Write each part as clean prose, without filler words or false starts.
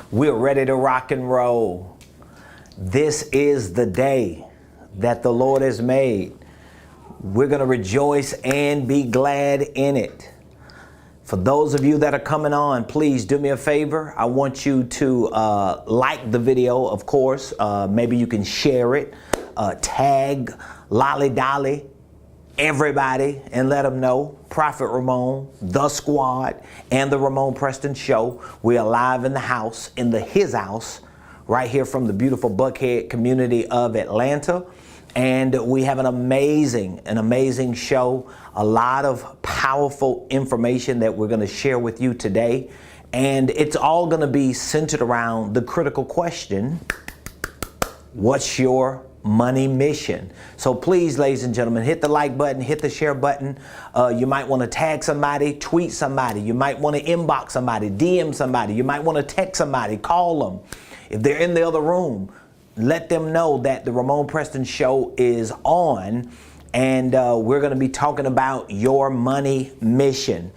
We're ready to rock and roll. This is the day that the Lord has made. We're going to rejoice and be glad in it. For those of you that are coming on, please do me a favor. I want you to like the video, of course. Maybe you can share it, tag Lolly Dolly, everybody, and let them know. Prophet Ramon, The Squad, and the Ramon Preston Show. We are live in the house, his house, right here from the beautiful Buckhead community of Atlanta. And we have an amazing show. A lot of powerful information that we're going to share with you today. And it's all going to be centered around the critical question: what's your money mission? So please, ladies and gentlemen, hit the like button, hit the share button. You might want to tag somebody, tweet somebody. You might want to inbox somebody, DM somebody. You might want to text somebody, call them. If they're in the other room, let them know that the Ramon Preston Show is on, and we're going to be talking about your money mission.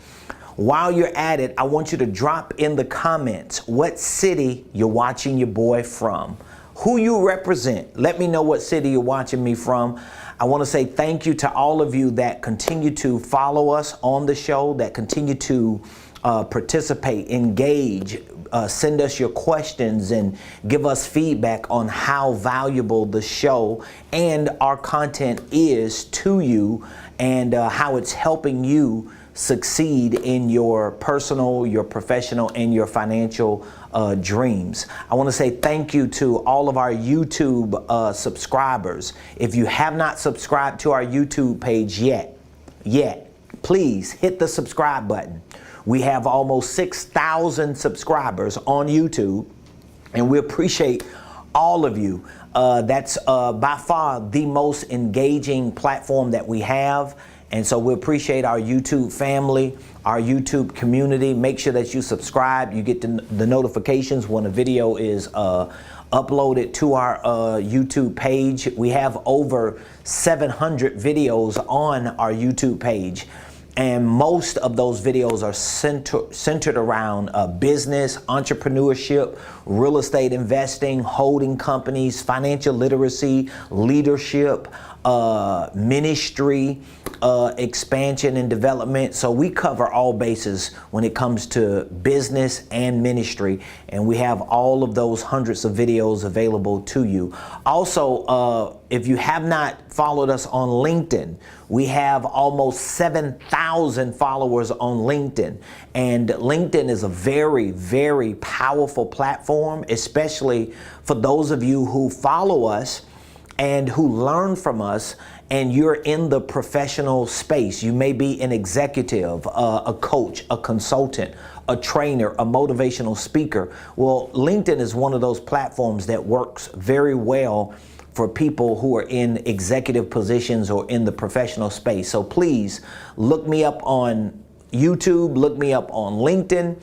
While you're at it, I want you to drop in the comments what city you're watching your boy from, who you represent. Let me know what city you're watching me from. I want to say thank you to all of you that continue to follow us on the show, that continue to participate, engage, send us your questions and give us feedback on how valuable the show and our content is to you, and how it's helping you succeed in your personal, your professional, and your financial dreams. I want to say thank you to all of our YouTube subscribers. If you have not subscribed to our YouTube page yet, please hit the subscribe button. We have almost 6,000 subscribers on YouTube, and we appreciate all of you. That's by far the most engaging platform that we have. And so we appreciate our YouTube family, our YouTube community. Make sure that you subscribe. You get the notifications when a video is uploaded to our YouTube page. We have over 700 videos on our YouTube page. And most of those videos are centered around business, entrepreneurship, real estate investing, holding companies, financial literacy, leadership, ministry, expansion and development. So we cover all bases when it comes to business and ministry, and we have all of those hundreds of videos available to you. Also, if you have not followed us on LinkedIn, we have almost 7,000 followers on LinkedIn. And LinkedIn is a very, very powerful platform, especially for those of you who follow us and who learn from us, and you're in the professional space. You may be an executive, a coach, a consultant, a trainer, a motivational speaker. Well, LinkedIn is one of those platforms that works very well for people who are in executive positions or in the professional space. So please look me up on YouTube, look me up on LinkedIn,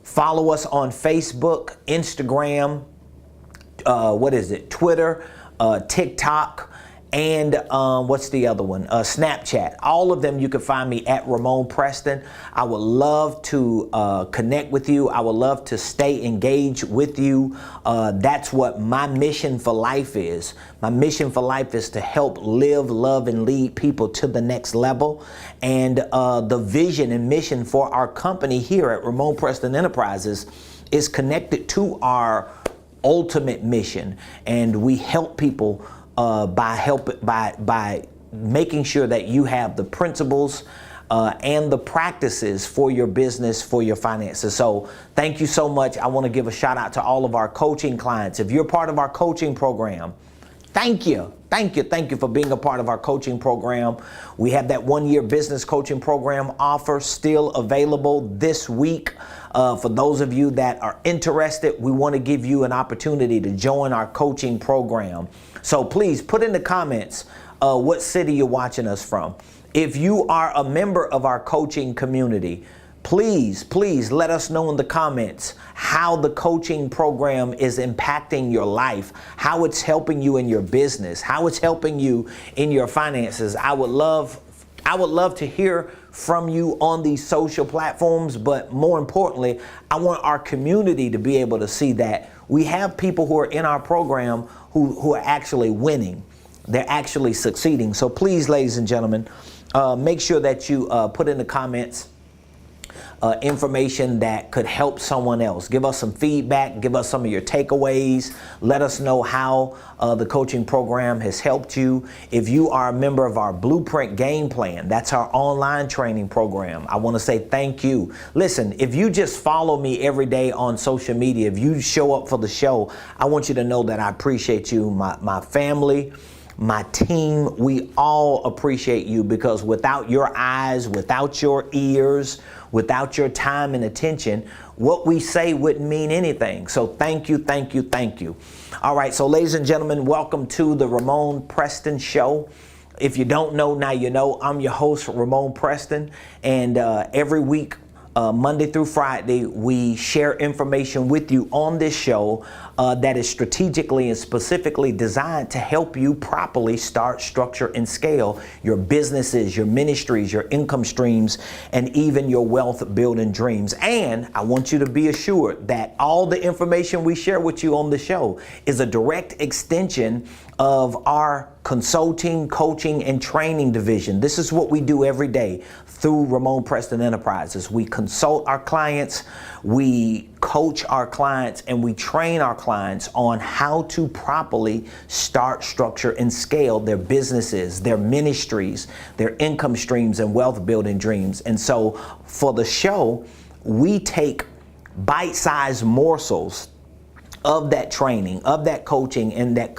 follow us on Facebook, Instagram, Twitter, TikTok, and what's the other one? Snapchat. All of them you can find me at Ramon Preston. I would love to connect with you. I would love to stay engaged with you. That's what my mission for life is. My mission for life is to help live, love, and lead people to the next level. And the vision and mission for our company here at Ramon Preston Enterprises is connected to our ultimate mission, and we help people by making sure that you have the principles and the practices for your business, for your finances. So thank you so much. I want to give a shout out to all of our coaching clients. If you're part of our coaching program, thank you for being a part of our coaching program. We have that 1-year business coaching program offer still available this week. For those of you that are interested, we want to give you an opportunity to join our coaching program. So please put in the comments what city you're watching us from. If you are a member of our coaching community, please let us know in the comments how the coaching program is impacting your life, how it's helping you in your business, how it's helping you in your finances. I would love to hear from you on these social platforms, but more importantly, I want our community to be able to see that we have people who are in our program who are actually winning. They're actually succeeding. So please, ladies and gentlemen, make sure that you put in the comments information that could help someone else. Give us some feedback. Give us some of your takeaways. Let us know how the coaching program has helped you. If you are a member of our Blueprint Game Plan, that's our online training program, I want to say thank you. Listen, if you just follow me every day on social media, if you show up for the show, I want you to know that I appreciate you, my family, my team. We all appreciate you, because without your eyes, without your ears, without your time and attention, what we say wouldn't mean anything. So thank you, thank you, thank you. All right, so ladies and gentlemen, welcome to the Ramon Preston Show. If you don't know, now you know. I'm your host, Ramon Preston, and every week, Monday through Friday, we share information with you on this show that is strategically and specifically designed to help you properly start, structure, and scale your businesses, your ministries, your income streams, and even your wealth building dreams. And I want you to be assured that all the information we share with you on the show is a direct extension of our consulting, coaching, and training division. This is what we do every day through Ramon Preston Enterprises. We consult our clients, we coach our clients, and we train our clients on how to properly start, structure, and scale their businesses, their ministries, their income streams, and wealth building dreams. And so for the show, we take bite-sized morsels of that training, of that coaching, and that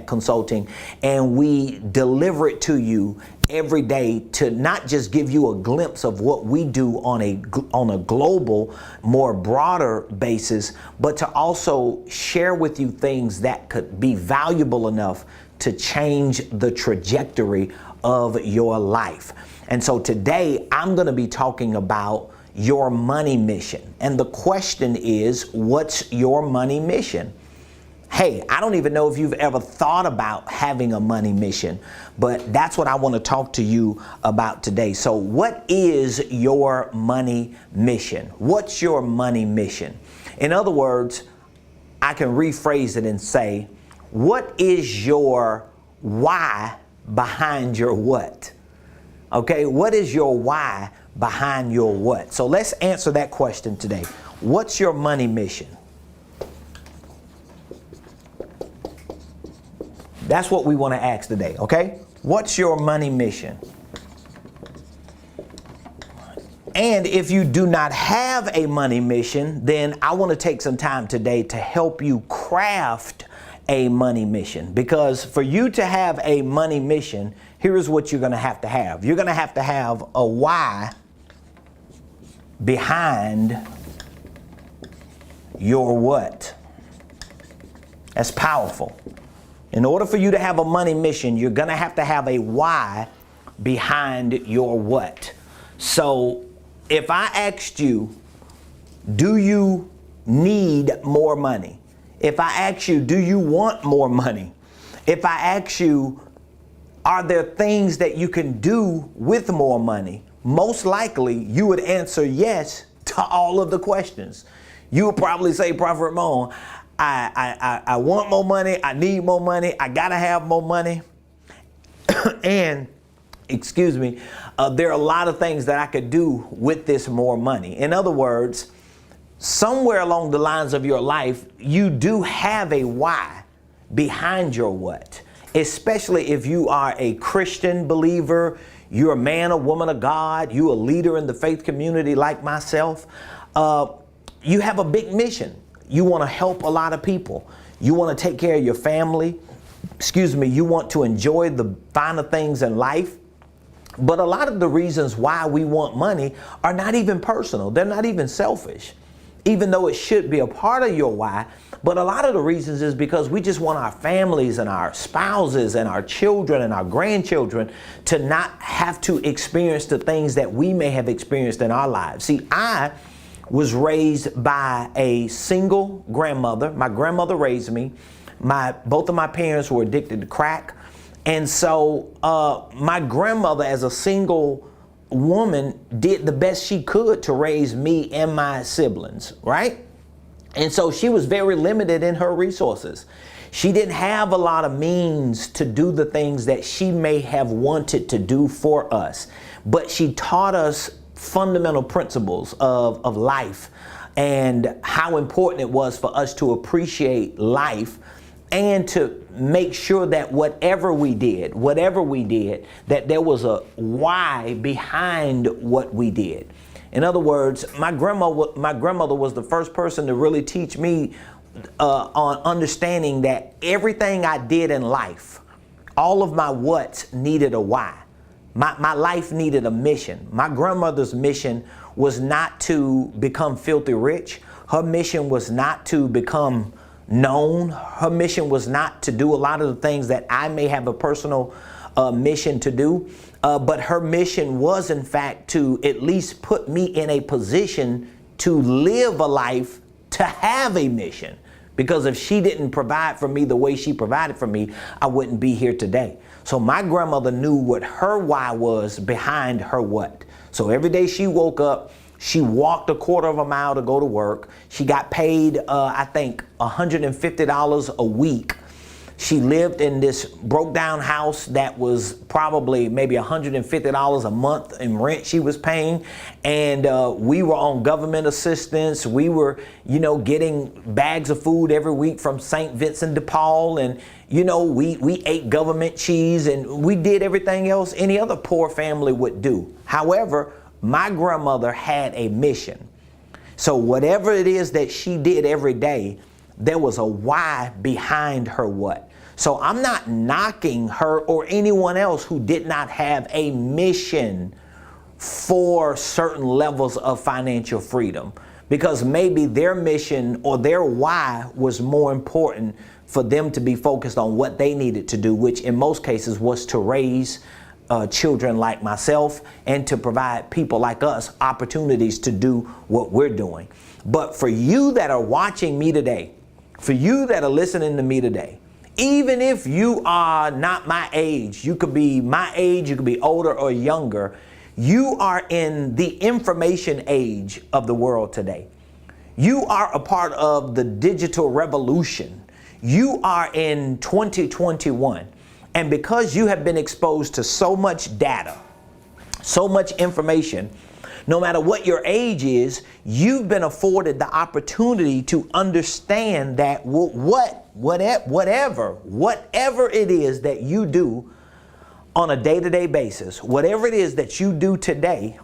consulting, and we deliver it to you every day to not just give you a glimpse of what we do on a global, more broader basis, but to also share with you things that could be valuable enough to change the trajectory of your life. And so today I'm going to be talking about your money mission. And the question is, what's your money mission? Hey, I don't even know if you've ever thought about having a money mission, but that's what I want to talk to you about today. So what is your money mission? What's your money mission? In other words, I can rephrase it and say, what is your why behind your what? Okay, what is your why behind your what? So let's answer that question today. What's your money mission? That's what we want to ask today, okay? What's your money mission? And if you do not have a money mission, then I want to take some time today to help you craft a money mission. Because for you to have a money mission, here is what you're going to have to have. You're going to have a why behind your what. That's powerful. In order for you to have a money mission, you're going to have a why behind your what. So if I asked you, do you need more money? If I ask you, do you want more money? If I ask you, are there things that you can do with more money? Most likely you would answer yes to all of the questions. You would probably say, Prophet Ramon, I want more money, I need more money, I gotta have more money. And, excuse me, there are a lot of things that I could do with this more money. In other words, somewhere along the lines of your life, you do have a why behind your what. Especially if you are a Christian believer, you're a man or woman of God, you're a leader in the faith community like myself, you have a big mission. You want to help a lot of people. You want to take care of your family. You want to enjoy the finer things in life. But a lot of the reasons why we want money are not even personal. They're not even selfish, even though it should be a part of your why. But a lot of the reasons is because we just want our families and our spouses and our children and our grandchildren to not have to experience the things that we may have experienced in our lives. See, I was raised by a single grandmother. My grandmother raised me. Both of my parents were addicted to crack. And so my grandmother, as a single woman did the best she could to raise me and my siblings, right? And so she was very limited in her resources. She didn't have a lot of means to do the things that she may have wanted to do for us. But she taught us fundamental principles of life and how important it was for us to appreciate life and to make sure that whatever we did, that there was a why behind what we did. In other words, my grandmother was the first person to really teach me on understanding that everything I did in life, all of my what's needed a why. My life needed a mission. My grandmother's mission was not to become filthy rich. Her mission was not to become known. Her mission was not to do a lot of the things that I may have a personal mission to do. But her mission was, in fact, to at least put me in a position to live a life to have a mission. Because if she didn't provide for me the way she provided for me, I wouldn't be here today. So my grandmother knew what her why was behind her what. So every day she woke up, she walked a quarter of a mile to go to work. She got paid, I think, $150 a week. She lived in this broke down house that was probably maybe $150 a month in rent she was paying. And we were on government assistance. We were, getting bags of food every week from St. Vincent de Paul. And, we ate government cheese and we did everything else any other poor family would do. However, my grandmother had a mission. So whatever it is that she did every day, there was a why behind her what. So I'm not knocking her or anyone else who did not have a mission for certain levels of financial freedom, because maybe their mission or their why was more important for them to be focused on what they needed to do, which in most cases was to raise children like myself and to provide people like us opportunities to do what we're doing. But for you that are watching me today, for you that are listening to me today, even if you are not my age, you could be my age, you could be older or younger, you are in the information age of the world today. You are a part of the digital revolution. You are in 2021. And because you have been exposed to so much data, so much information, no matter what your age is, you've been afforded the opportunity to understand that whatever it is that you do on a day-to-day basis, whatever it is that you do today,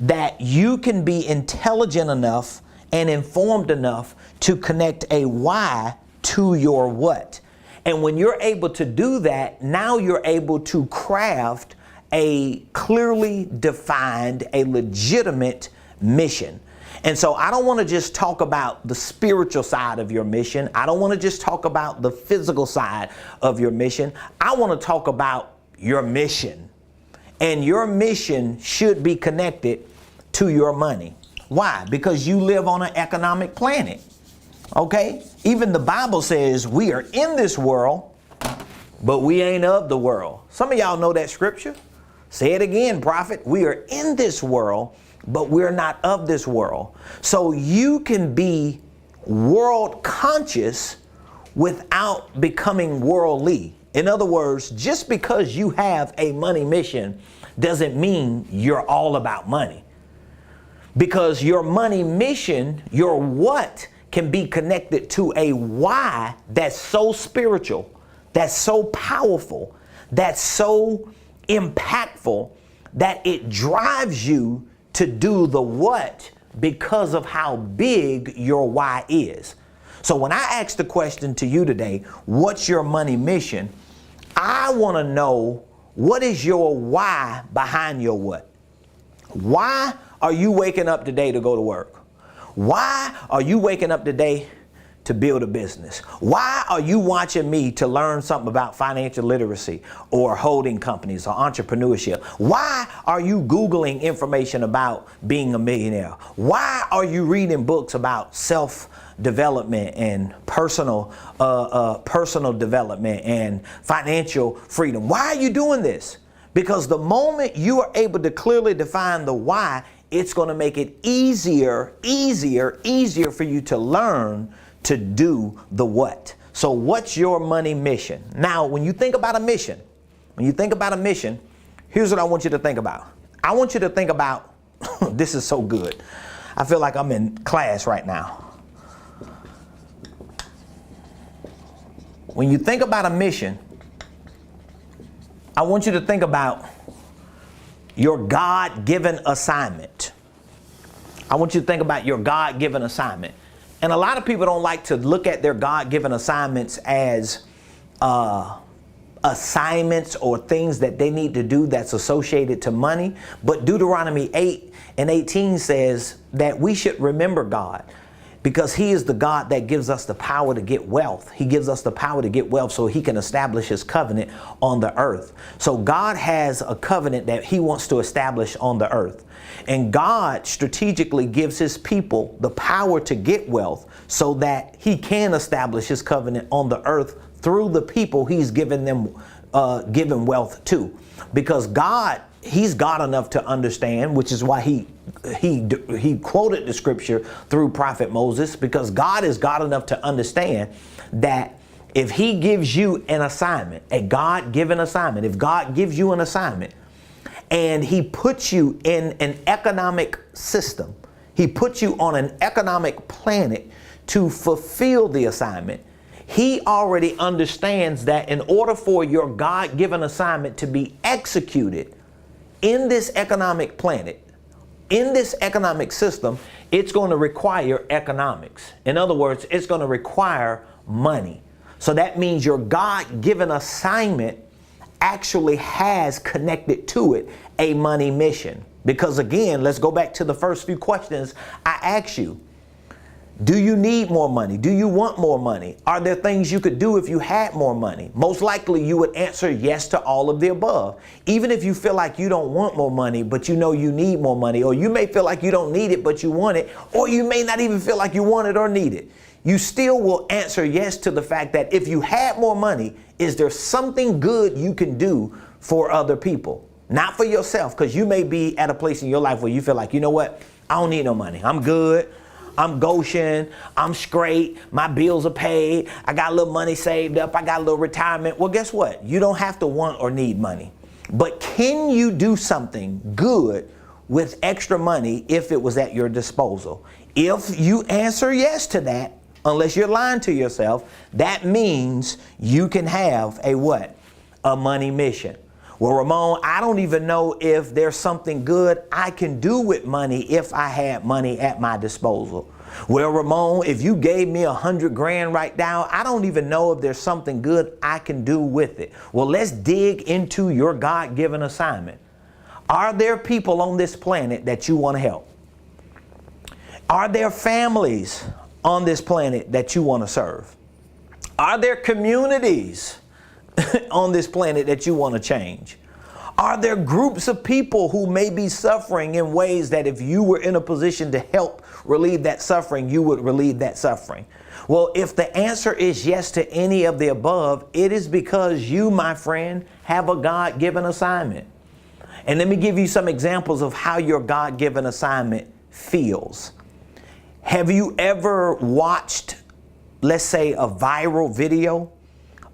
that you can be intelligent enough and informed enough to connect a why to your what. And when you're able to do that, now you're able to craft a clearly defined, a legitimate mission. And so I don't want to just talk about the spiritual side of your mission. I don't want to just talk about the physical side of your mission. I want to talk about your mission. And your mission should be connected to your money. Why? Because you live on an economic planet. Okay? Even the Bible says we are in this world, but we ain't of the world. Some of y'all know that scripture. Say it again, prophet. We are in this world, but we're not of this world. So you can be world conscious without becoming worldly. In other words, just because you have a money mission doesn't mean you're all about money. Because your money mission, your what, can be connected to a why that's so spiritual, that's so powerful, that's so impactful, that it drives you to do the what because of how big your why is. So when I ask the question to you today, what's your money mission? I want to know, what is your why behind your what? Why are you waking up today to go to work? Why are you waking up today to build a business? Why are you watching me to learn something about financial literacy or holding companies or entrepreneurship? Why are you Googling information about being a millionaire? Why are you reading books about self-development and personal development and financial freedom? Why are you doing this? Because the moment you are able to clearly define the why, it's going to make it easier for you to learn to do the what. So what's your money mission? Now, when you think about a mission, here's what I want you to think about. I want you to think about, this is so good. I feel like I'm in class right now. When you think about a mission, I want you to think about your God-given assignment. I want you to think about your God-given assignment. And a lot of people don't like to look at their God-given assignments as assignments or things that they need to do that's associated to money. But Deuteronomy 8:18 says that we should remember God, because he is the God that gives us the power to get wealth. He gives us the power to get wealth so he can establish his covenant on the earth. So God has a covenant that he wants to establish on the earth. And God strategically gives his people the power to get wealth so that he can establish his covenant on the earth through the people he's given wealth to. Because God, he's God enough to understand, which is why he quoted the scripture through prophet Moses, because God is God enough to understand that if he gives you an assignment, a God-given assignment, if God gives you an assignment and he puts you in an economic system, he puts you on an economic planet to fulfill the assignment, he already understands that in order for your God-given assignment to be executed in this economic planet, in this economic system, it's going to require economics. In other words, it's going to require money. So that means your God-given assignment actually has connected to it a money mission. Because again, let's go back to the first few questions I asked you. Do you need more money? Do you want more money? Are there things you could do if you had more money? Most likely you would answer yes to all of the above. Even if you feel like you don't want more money, but you know you need more money, or you may feel like you don't need it, but you want it, or you may not even feel like you want it or need it. You still will answer yes to the fact that if you had more money, is there something good you can do for other people? Not for yourself, because you may be at a place in your life where you feel like, you know what? I don't need no money. I'm good. I'm Goshen, I'm straight, my bills are paid, I got a little money saved up, I got a little retirement. Well, guess what? You don't have to want or need money. But can you do something good with extra money if it was at your disposal? If you answer yes to that, unless you're lying to yourself, that means you can have a what? A money mission. Well, Ramon, I don't even know if there's something good I can do with money if I had money at my disposal. Well, Ramon, if you gave me $100 grand right now, I don't even know if there's something good I can do with it. Well, let's dig into your God-given assignment. Are there people on this planet that you want to help? Are there families on this planet that you want to serve? Are there communities on this planet that you want to change? Are there groups of people who may be suffering in ways that if you were in a position to help relieve that suffering, you would relieve that suffering? Well, if the answer is yes to any of the above, it is because you, my friend, have a God-given assignment. And let me give you some examples of how your God-given assignment feels. Have you ever watched, let's say, a viral video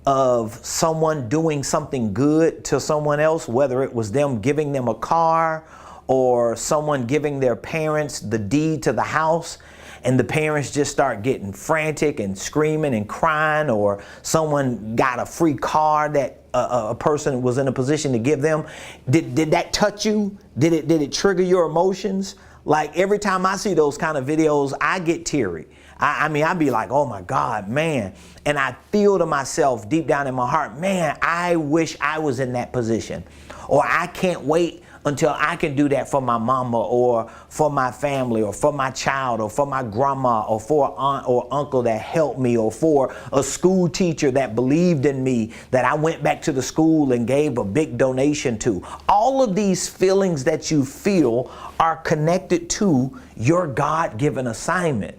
of someone doing something good to someone else, whether it was them giving them a car or someone giving their parents the deed to the house, and the parents just start getting frantic and screaming and crying, or someone got a free car that a person was in a position to give them? Did that touch you? Did it trigger your emotions? Like every time I see those kind of videos, I get teary. I mean, I'd be like, oh my God, man. And I feel to myself deep down in my heart, man, I wish I was in that position. Or I can't wait until I can do that for my mama, or for my family, or for my child, or for my grandma, or for an aunt or uncle that helped me, or for a school teacher that believed in me, that I went back to the school and gave a big donation to. All of these feelings that you feel are connected to your God-given assignment.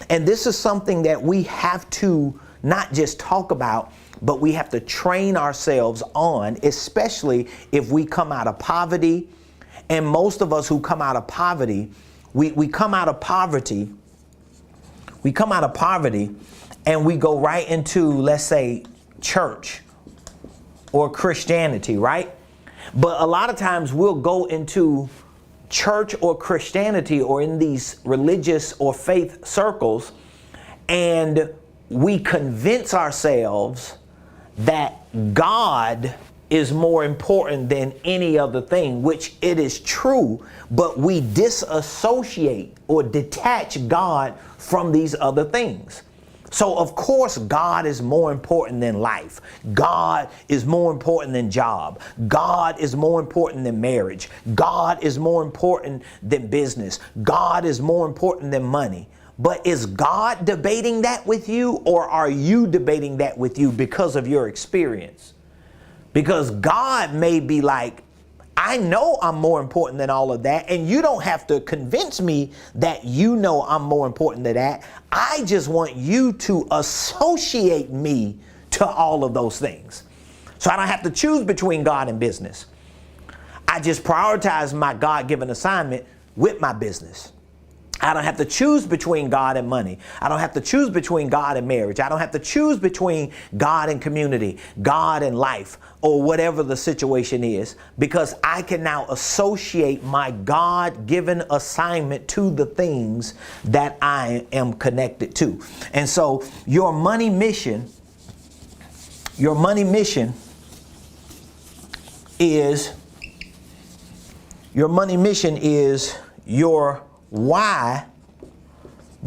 And this is something that we have to not just talk about, but we have to train ourselves on, especially if we come out of poverty. And most of us who come out of poverty, we come out of poverty and we go right into, let's say, church or Christianity, right? But a lot of times we'll go into church or Christianity or in these religious or faith circles, and we convince ourselves that God is more important than any other thing, which it is true, but we disassociate or detach God from these other things. So of course, God is more important than life. God is more important than job. God is more important than marriage. God is more important than business. God is more important than money. But is God debating that with you, or are you debating that with you because of your experience? Because God may be like, I know I'm more important than all of that, and you don't have to convince me that you know I'm more important than that. I just want you to associate me to all of those things. So I don't have to choose between God and business. I just prioritize my God-given assignment with my business. I don't have to choose between God and money. I don't have to choose between God and marriage. I don't have to choose between God and community, God and life, or whatever the situation is, because I can now associate my God-given assignment to the things that I am connected to. And so your money mission is your why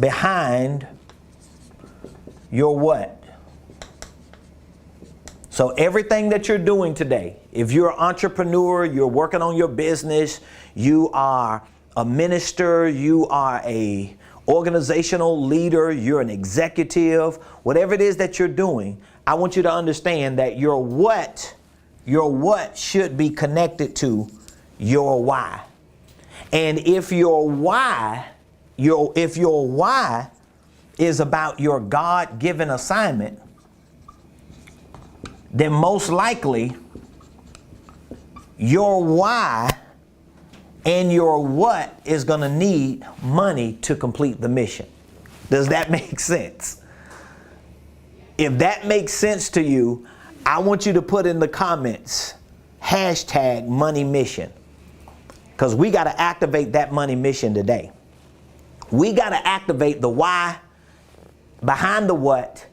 behind your what. So everything that you're doing today, if you're an entrepreneur, you're working on your business, you are a minister, you are a organizational leader, you're an executive, whatever it is that you're doing, I want you to understand that your what should be connected to your why. And if your why is about your God-given assignment, then most likely your why and your what is going to need money to complete the mission. Does that make sense? If that makes sense to you, I want you to put in the comments, #money-mission. Because we got to activate that money mission today. We got to activate the why behind the what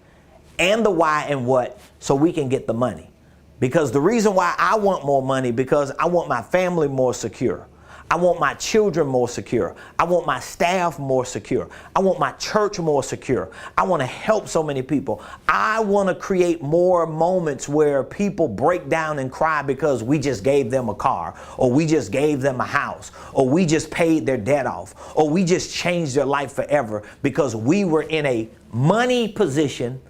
and the why and what so we can get the money. Because the reason why I want more money, because I want my family more secure. I want my children more secure. I want my staff more secure. I want my church more secure. I want to help so many people. I want to create more moments where people break down and cry because we just gave them a car, or we just gave them a house, or we just paid their debt off, or we just changed their life forever because we were in a money position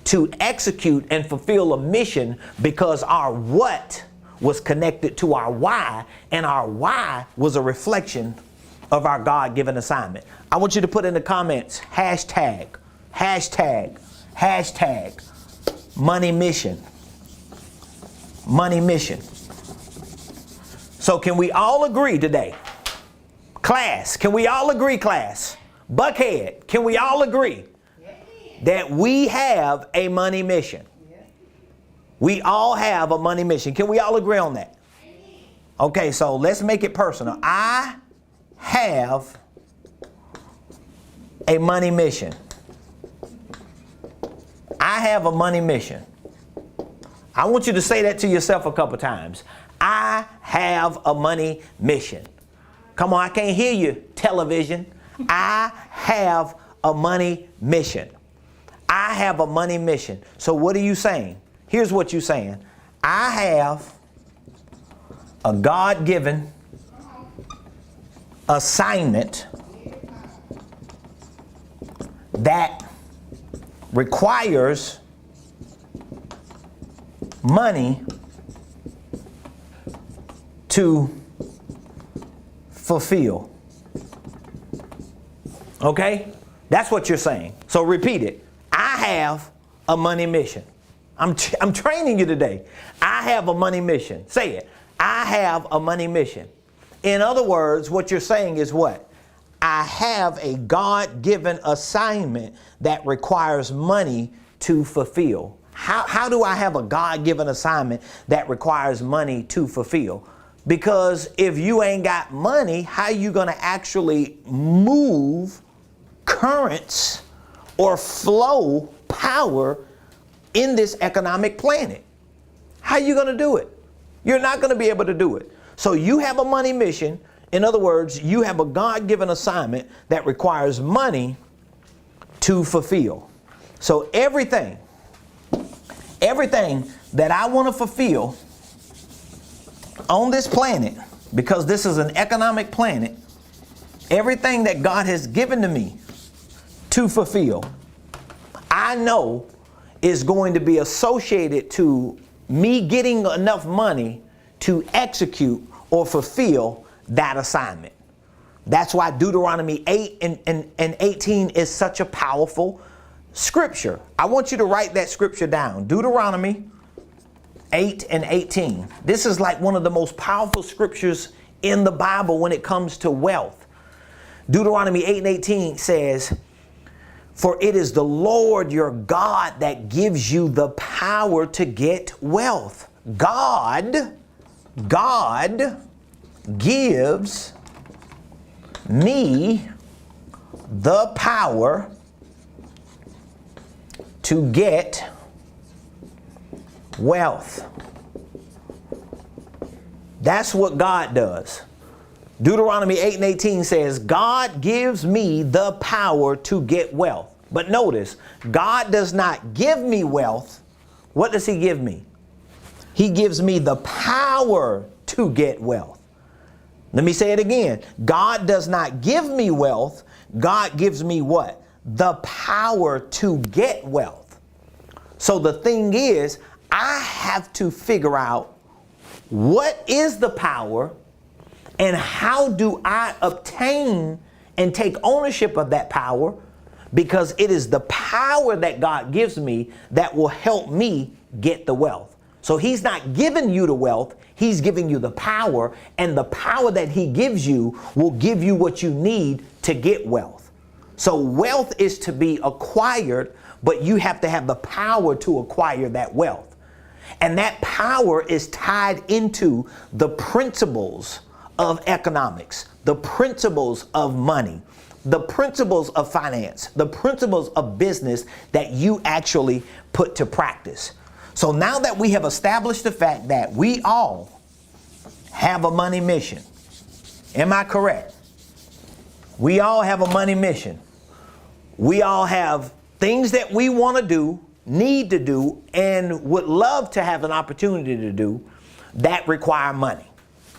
to execute and fulfill a mission, because our what was connected to our why, and our why was a reflection of our God-given assignment. I want you to put in the comments, money mission. Money mission. So can we all agree today? Class, can we all agree, class? Buckhead, can we all agree that we have a money mission? We all have a money mission. Can we all agree on that? Okay, so let's make it personal. I have a money mission. I have a money mission. I want you to say that to yourself a couple times. I have a money mission. Come on, I can't hear you, television. I have a money mission. I have a money mission. So what are you saying? Here's what you're saying. I have a God-given assignment that requires money to fulfill. Okay? That's what you're saying. So repeat it. I have a money mission. I'm training you today. I have a money mission. Say it. I have a money mission. In other words, what you're saying is what? I have a God-given assignment that requires money to fulfill. How do I have a God-given assignment that requires money to fulfill? Because if you ain't got money, how you going to actually move currents or flow power in this economic planet? How you going to do it? You're not going to be able to do it. So you have a money mission. In other words, you have a God-given assignment that requires money to fulfill. So everything that I want to fulfill on this planet, because this is an economic planet, everything that God has given to me to fulfill, I know is going to be associated to me getting enough money to execute or fulfill that assignment. That's why Deuteronomy 8 and 18 is such a powerful scripture. I want you to write that scripture down. Deuteronomy 8 and 18. This is like one of the most powerful scriptures in the Bible when it comes to wealth. Deuteronomy 8 and 18 says, "For it is the Lord your God that gives you the power to get wealth." God gives me the power to get wealth. That's what God does. Deuteronomy 8 and 18 says, God gives me the power to get wealth. But notice, God does not give me wealth. What does he give me? He gives me the power to get wealth. Let me say it again. God does not give me wealth. God gives me what? The power to get wealth. So the thing is, I have to figure out what is the power and how do I obtain and take ownership of that power, because it is the power that God gives me that will help me get the wealth. So he's not giving you the wealth, he's giving you the power, and the power that he gives you will give you what you need to get wealth. So wealth is to be acquired, but you have to have the power to acquire that wealth. And that power is tied into the principles of economics, the principles of money, the principles of finance, the principles of business that you actually put to practice. So now that we have established the fact that we all have a money mission, am I correct? We all have a money mission. We all have things that we want to do, need to do, and would love to have an opportunity to do that require money.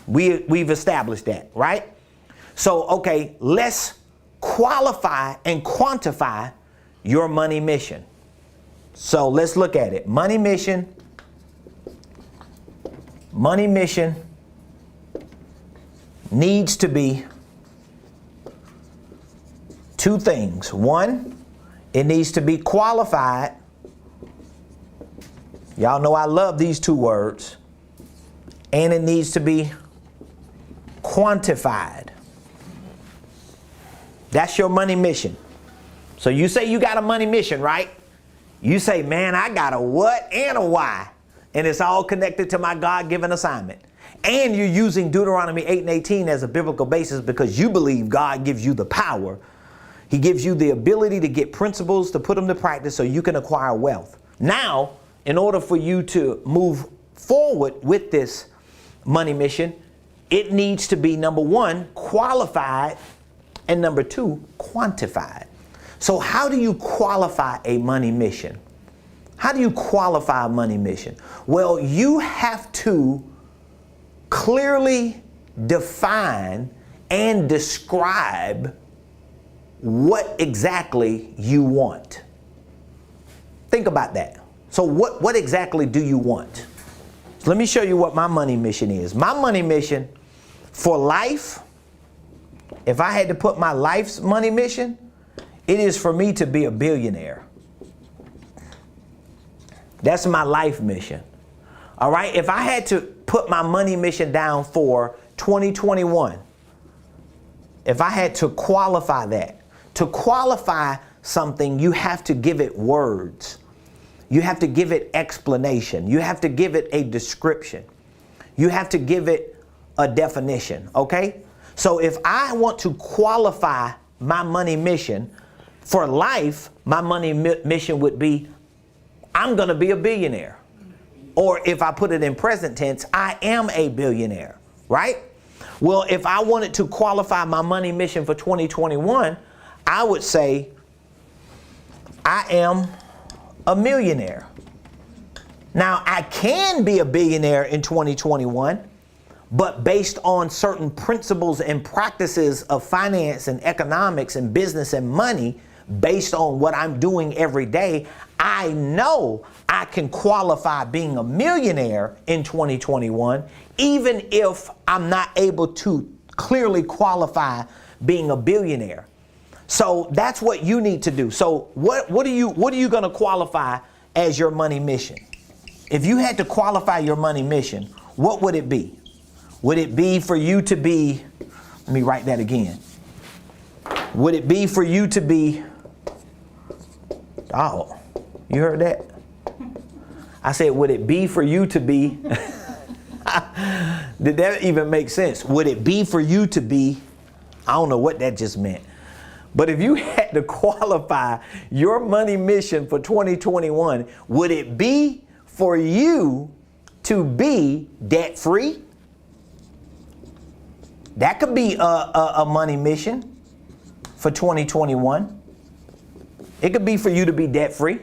We've established that, right? So, okay, let's qualify and quantify your money mission. So let's look at it. Money mission needs to be two things. One, it needs to be qualified. Y'all know I love these two words. And it needs to be quantified. That's your money mission. So you say you got a money mission, right? You say, man, I got a what and a why. And it's all connected to my God-given assignment. And you're using Deuteronomy 8 and 18 as a biblical basis because you believe God gives you the power. He gives you the ability to get principles, to put them to practice so you can acquire wealth. Now, in order for you to move forward with this money mission, it needs to be, number one, qualified, and number two, quantified. So how do you qualify a money mission? How do you qualify a money mission? Well, you have to clearly define and describe what exactly you want. Think about that. So what exactly do you want? So let me show you what my money mission is. My money mission for life, if I had to put my life's money mission, it is for me to be a billionaire. That's my life mission. All right. If I had to put my money mission down for 2021, if I had to qualify that, to qualify something, you have to give it words. You have to give it explanation. You have to give it a description. You have to give it a definition. Okay. So if I want to qualify my money mission for life, my money mission would be, I'm going to be a billionaire. Or if I put it in present tense, I am a billionaire, right? Well, if I wanted to qualify my money mission for 2021, I would say, I am a millionaire. Now, I can be a billionaire in 2021, but based on certain principles and practices of finance and economics and business and money, based on what I'm doing every day, I know I can qualify being a millionaire in 2021, even if I'm not able to clearly qualify being a billionaire. So that's what you need to do. So what are you going to qualify as your money mission? If you had to qualify your money mission, what would it be? Would it be for you to be, let me write that again. Would it be for you to be, oh, you heard that? I said, would it be for you to be, did that even make sense? Would it be for you to be, I don't know what that just meant. But if you had to qualify your money mission for 2021, would it be for you to be debt free? That could be a money mission for 2021. It could be for you to be debt free.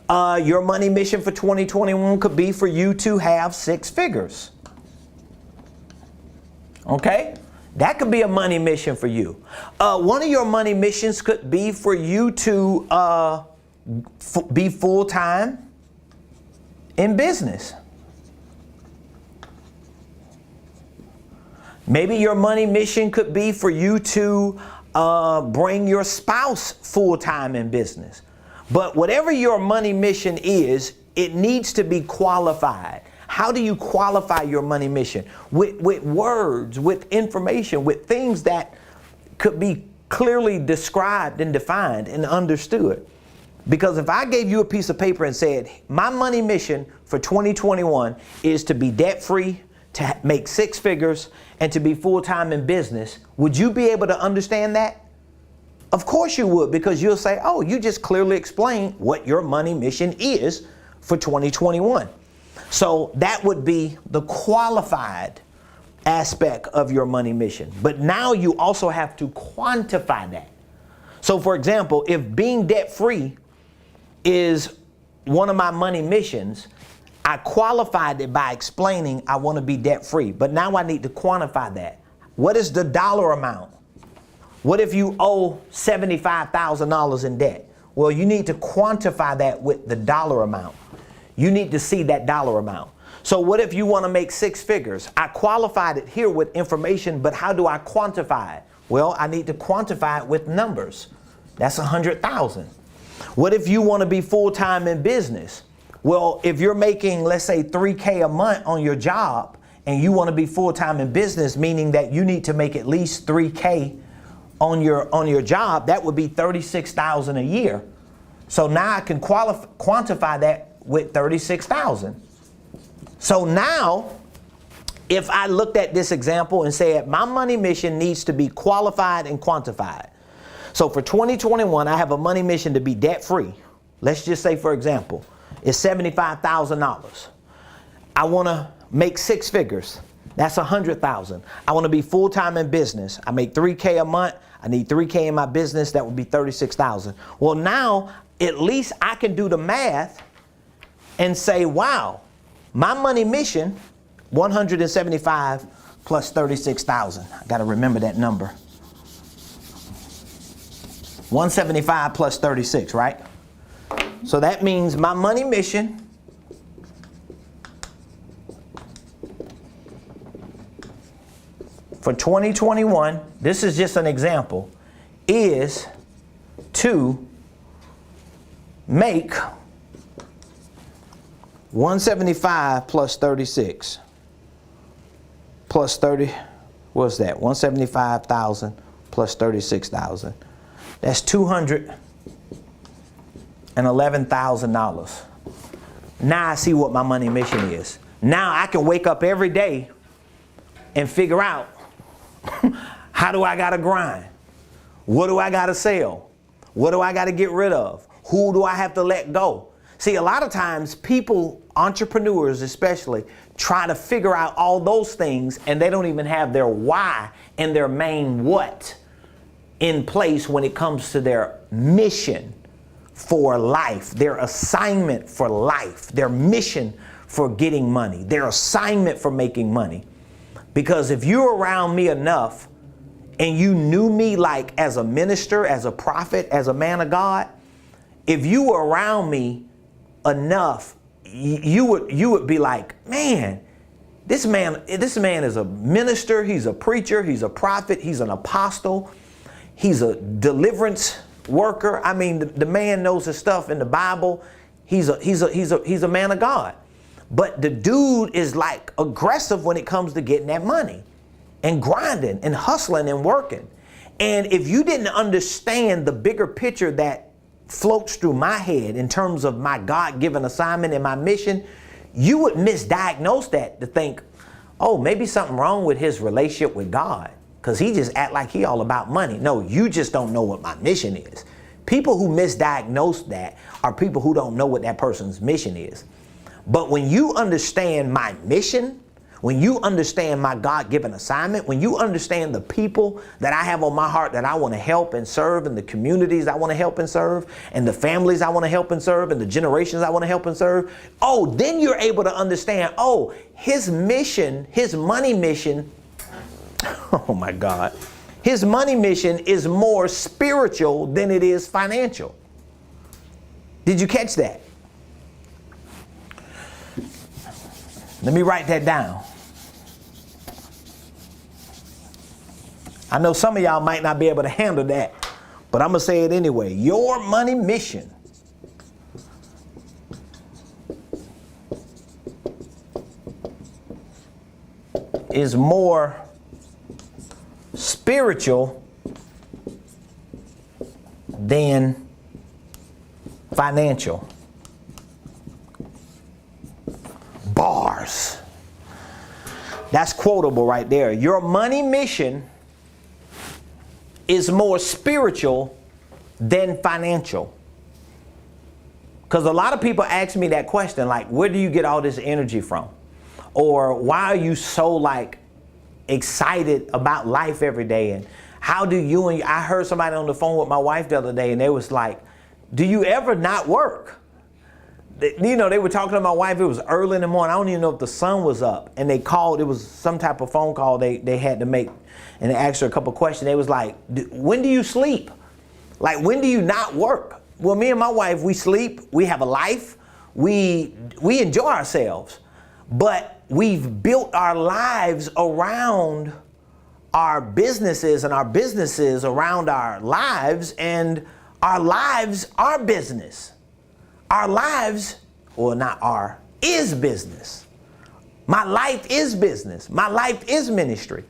Your money mission for 2021 could be for you to have 6 figures. Okay? That could be a money mission for you. One of your money missions could be for you to be full-time in business. Maybe your money mission could be for you to bring your spouse full-time in business. But whatever your money mission is, it needs to be qualified. How do you qualify your money mission? With words, with information, with things that could be clearly described and defined and understood. Because if I gave you a piece of paper and said, my money mission for 2021 is to be debt-free, to make 6 figures, and to be full-time in business, would you be able to understand that? Of course you would, because you'll say, oh, you just clearly explained what your money mission is for 2021. So that would be the qualified aspect of your money mission. But now you also have to quantify that. So for example, if being debt-free is one of my money missions, I qualified it by explaining I want to be debt-free. But now I need to quantify that. What is the dollar amount? What if you owe $75,000 in debt? Well, you need to quantify that with the dollar amount. You need to see that dollar amount. So what if you want to make 6 figures? I qualified it here with information, but how do I quantify it? Well, I need to quantify it with numbers. That's 100,000. What if you want to be full-time in business? Well, if you're making, let's say, $3,000 a month on your job and you want to be full-time in business, meaning that you need to make at least $3,000 on your job, that would be $36,000 a year. So now I can quantify that with 36,000. So now, if I looked at this example and said, my money mission needs to be qualified and quantified. So for 2021, I have a money mission to be debt-free. Let's just say, for example, it's $75,000. I want to make 6 figures. That's 100,000. I want to be full-time in business. I make $3,000 a month. I need $3,000 in my business. That would be 36,000. Well, now at least I can do the math and say, wow, my money mission, 175 plus 36,000. I got to remember that number. 175 plus 36, right? So that means my money mission for 2021, this is just an example, is to make 175 plus 36 plus 30, what's that? 175,000 plus 36,000. That's $211,000. Now I see what my money mission is. Now I can wake up every day and figure out how do I gotta grind? What do I gotta sell? What do I gotta get rid of? Who do I have to let go? See, a lot of times people, entrepreneurs especially, try to figure out all those things and they don't even have their why and their main what in place when it comes to their mission for life, their assignment for life, their mission for getting money, their assignment for making money. Because if you're around me enough and you knew me like as a minister, as a prophet, as a man of God, if you were around me enough, you would be like, man, this man is a minister, he's a preacher, he's a prophet, he's an apostle, he's a deliverance worker. I mean, the man knows his stuff in the Bible. He's a man of God. But the dude is like aggressive when it comes to getting that money and grinding and hustling and working. And if you didn't understand the bigger picture that floats through my head in terms of my God-given assignment and my mission, you would misdiagnose that to think, oh, maybe something wrong with his relationship with God because he just act like he all about money. No, you just don't know what my mission is. People who misdiagnose that are people who don't know what that person's mission is. But when you understand my mission, when you understand my God-given assignment, when you understand the people that I have on my heart that I want to help and serve, and the communities I want to help and serve, and the families I want to help and serve, and the generations I want to help and serve, oh, then you're able to understand, oh, his mission, his money mission, oh my God, his money mission is more spiritual than it is financial. Did you catch that? Let me write that down. I know some of y'all might not be able to handle that, but I'm going to say it anyway. Your money mission is more spiritual than financial. Bars. That's quotable right there. Your money mission is more spiritual than financial. Because a lot of people ask me that question, like, where do you get all this energy from? Or why are you so like excited about life every day? And how do you, and I heard somebody on the phone with my wife the other day and they was like, do you ever not work? You know, they were talking to my wife. It was early in the morning. I don't even know if the sun was up. And they called. It was some type of phone call they had to make. And they asked her a couple questions. They was like, when do you sleep? Like, when do you not work? Well, me and my wife, we sleep. We have a life. We enjoy ourselves. But we've built our lives around our businesses and our businesses around our lives. And our lives are business. Our lives, or not our, is business. My life is business. My life is ministry.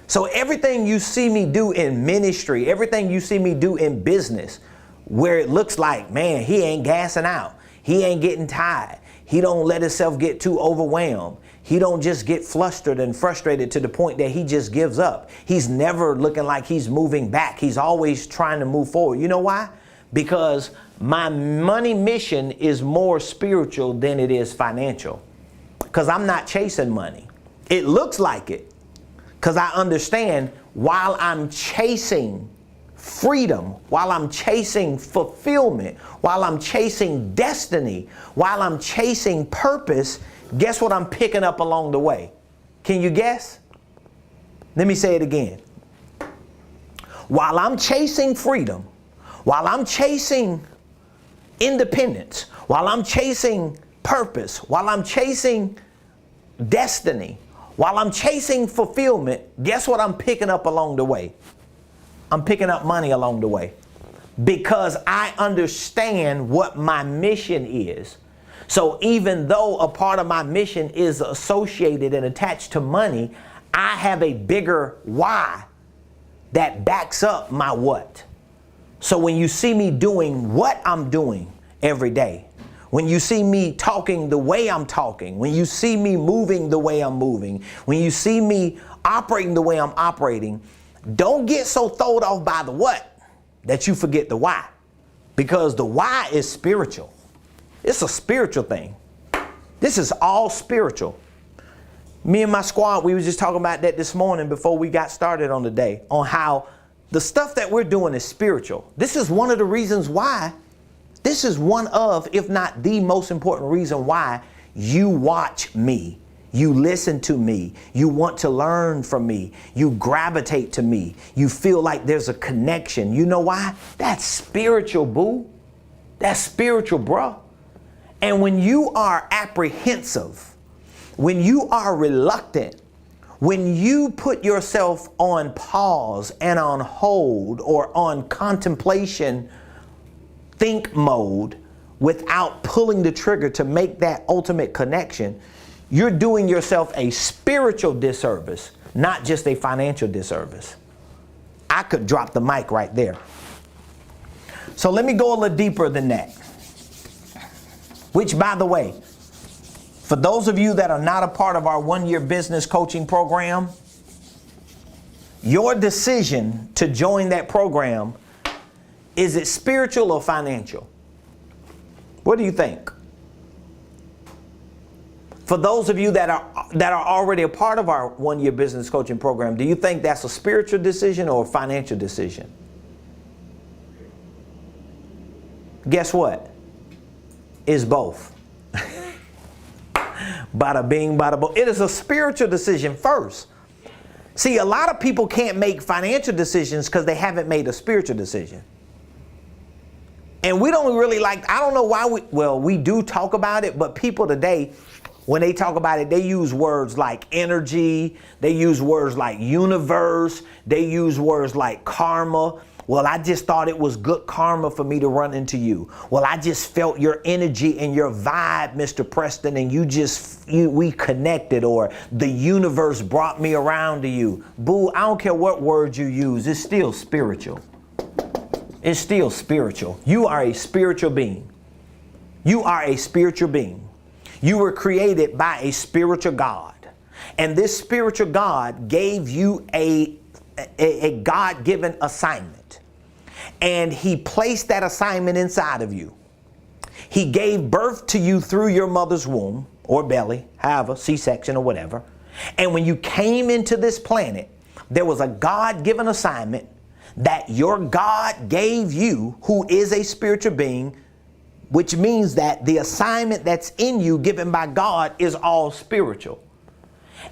So everything you see me do in ministry, everything you see me do in business, where it looks like, man, he ain't gassing out. He ain't getting tired. He don't let himself get too overwhelmed. He don't just get flustered and frustrated to the point that he just gives up. He's never looking like he's moving back. He's always trying to move forward. You know why? Because my money mission is more spiritual than it is financial. Because I'm not chasing money. It looks like it. Because I understand while I'm chasing freedom, while I'm chasing fulfillment, while I'm chasing destiny, while I'm chasing purpose, guess what I'm picking up along the way? Can you guess? Let me say it again. While I'm chasing freedom, while I'm chasing independence, while I'm chasing purpose, while I'm chasing destiny, while I'm chasing fulfillment, guess what I'm picking up along the way? I'm picking up money along the way because I understand what my mission is. So even though a part of my mission is associated and attached to money, I have a bigger why that backs up my what. So when you see me doing what I'm doing every day, when you see me talking the way I'm talking, when you see me moving the way I'm moving, when you see me operating the way I'm operating, don't get so thrown off by the what that you forget the why. Because the why is spiritual. It's a spiritual thing. This is all spiritual. Me and my squad, we were just talking about that this morning before we got started on the day, on how the stuff that we're doing is spiritual. This is one of the reasons why, this is one of, if not the most important reason why you watch me, you listen to me, you want to learn from me, you gravitate to me, you feel like there's a connection. You know why? That's spiritual, boo. That's spiritual, bruh. And when you are apprehensive, when you are reluctant, when you put yourself on pause and on hold or on contemplation, think mode without pulling the trigger to make that ultimate connection, you're doing yourself a spiritual disservice, not just a financial disservice. I could drop the mic right there. So let me go a little deeper than that. Which, by the way, for those of you that are not a part of our one-year business coaching program, your decision to join that program, is it spiritual or financial? What do you think? For those of you that are already a part of our one-year business coaching program, do you think that's a spiritual decision or a financial decision? Guess what? It's both. Bada bing, bada boom. It is a spiritual decision first. See, a lot of people can't make financial decisions because they haven't made a spiritual decision. And we don't really like, I don't know why we do talk about it, but people today, when they talk about it, they use words like energy, they use words like universe, they use words like karma. Well, I just thought it was good karma for me to run into you. Well, I just felt your energy and your vibe, Mr. Preston, and we connected, or the universe brought me around to you. Boo, I don't care what word you use. It's still spiritual. It's still spiritual. You are a spiritual being. You are a spiritual being. You were created by a spiritual God. And this spiritual God gave you a God-given assignment. And he placed that assignment inside of you. He gave birth to you through your mother's womb or belly, however, C-section or whatever. And when you came into this planet, there was a God-given assignment that your God gave you, who is a spiritual being, which means that the assignment that's in you given by God is all spiritual.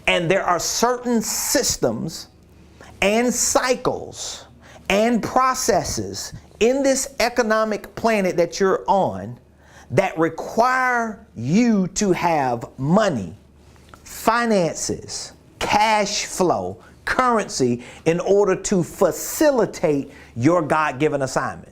And there are certain systems and cycles and processes in this economic planet that you're on that require you to have money, finances, cash flow, currency in order to facilitate your God-given assignment.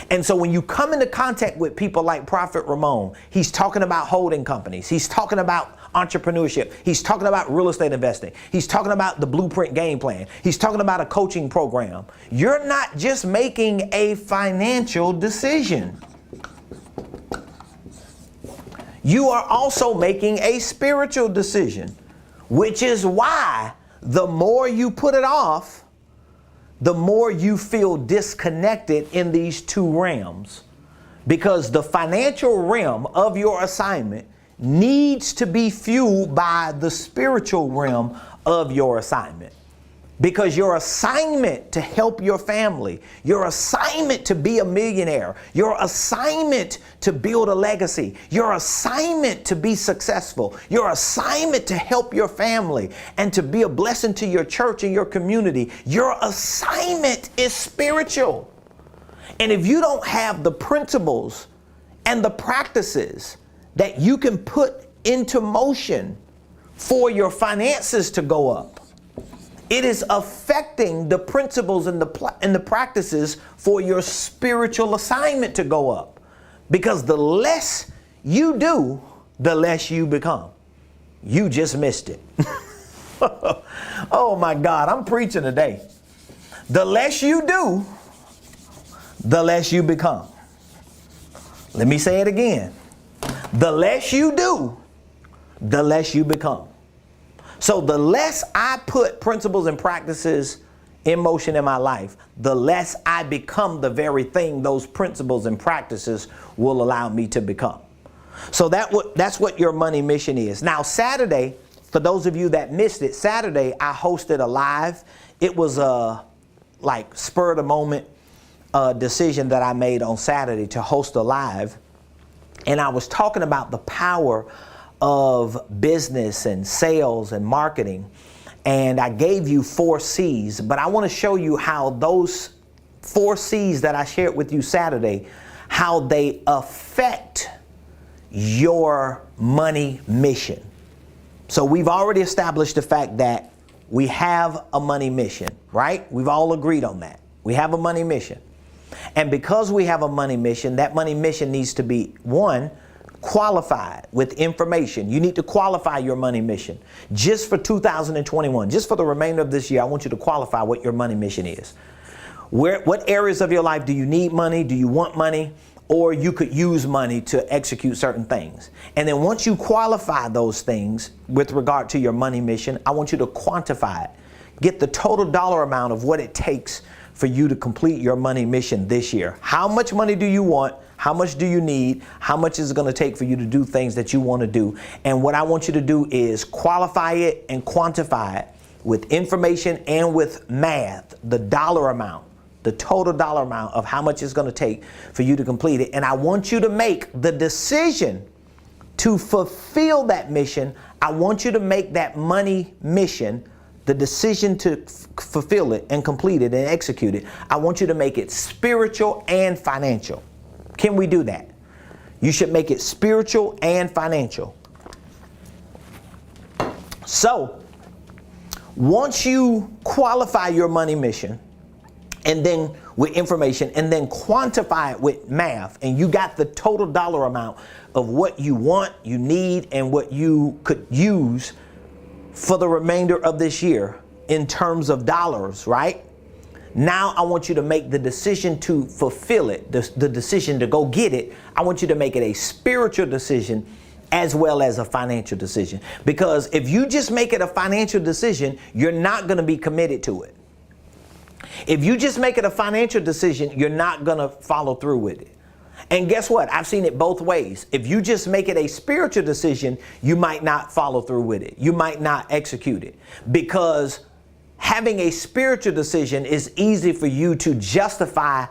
And so when you come into contact with people like Prophet Ramon, he's talking about holding companies. He's talking about entrepreneurship. He's talking about real estate investing. He's talking about the blueprint game plan. He's talking about a coaching program. You're not just making a financial decision. You are also making a spiritual decision, which is why the more you put it off, the more you feel disconnected in these two realms, because the financial realm of your assignment needs to be fueled by the spiritual realm of your assignment. Because your assignment to help your family, your assignment to be a millionaire, your assignment to build a legacy, your assignment to be successful, your assignment to help your family and to be a blessing to your church and your community, your assignment is spiritual. And if you don't have the principles and the practices that you can put into motion for your finances to go up, it is affecting the principles and the practices for your spiritual assignment to go up. Because the less you do, the less you become. You just missed it. Oh my God, I'm preaching today. The less you do, the less you become. Let me say it again. The less you do, the less you become. So the less I put principles and practices in motion in my life, the less I become the very thing those principles and practices will allow me to become. So that's what your money mission is. Now, Saturday, for those of you that missed it, Saturday I hosted a live. It was a like spur of the moment decision that I made on Saturday to host a live. And I was talking about the power of business and sales and marketing. And I gave you 4 C's, but I want to show you how those 4 C's that I shared with you Saturday, how they affect your money mission. So we've already established the fact that we have a money mission, right? We've all agreed on that. We have a money mission. And because we have a money mission, that money mission needs to be, 1, qualified with information. You need to qualify your money mission. Just for 2021, just for the remainder of this year, I want you to qualify what your money mission is. What areas of your life do you need money? Do you want money? Or you could use money to execute certain things. And then once you qualify those things with regard to your money mission, I want you to quantify it. Get the total dollar amount of what it takes for you to complete your money mission this year. How much money do you want? How much do you need? How much is it going to take for you to do things that you want to do? And what I want you to do is qualify it and quantify it with information and with math, the dollar amount, the total dollar amount of how much it's going to take for you to complete it. And I want you to make the decision to fulfill that mission. I want you to make that money mission, the decision to fulfill it and complete it and execute it. I want you to make it spiritual and financial. Can we do that? You should make it spiritual and financial. So, once you qualify your money mission, and then with information, and then quantify it with math, and you got the total dollar amount of what you want, you need, and what you could use for the remainder of this year in terms of dollars, right? Now I want you to make the decision to fulfill it, the decision to go get it. I want you to make it a spiritual decision as well as a financial decision. Because if you just make it a financial decision, you're not going to be committed to it. If you just make it a financial decision, you're not going to follow through with it. And guess what? I've seen it both ways. If you just make it a spiritual decision, you might not follow through with it. You might not execute it, because having a spiritual decision is easy for you to justify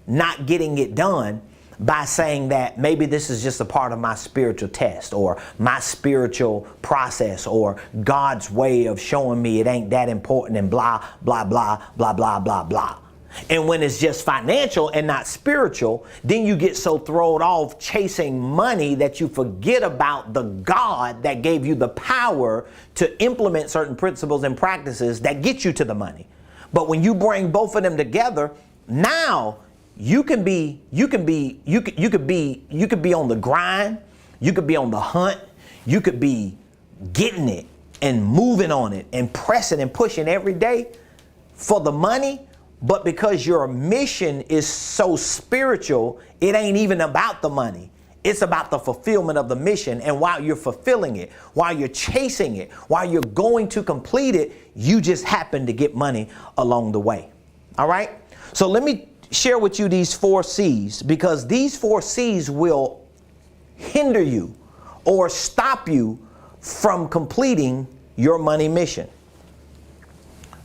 not getting it done by saying that maybe this is just a part of my spiritual test or my spiritual process or God's way of showing me it ain't that important and blah, blah, blah, blah, blah, blah, blah. And when it's just financial and not spiritual, then you get so thrown off chasing money that you forget about the God that gave you the power to implement certain principles and practices that get you to the money. But when you bring both of them together, now you could be on the grind, you could be on the hunt, you could be getting it and moving on it and pressing and pushing every day for the money. But because your mission is so spiritual, it ain't even about the money. It's about the fulfillment of the mission. And while you're fulfilling it, while you're chasing it, while you're going to complete it, you just happen to get money along the way. All right? So let me share with you these 4 C's, because these 4 C's will hinder you or stop you from completing your money mission.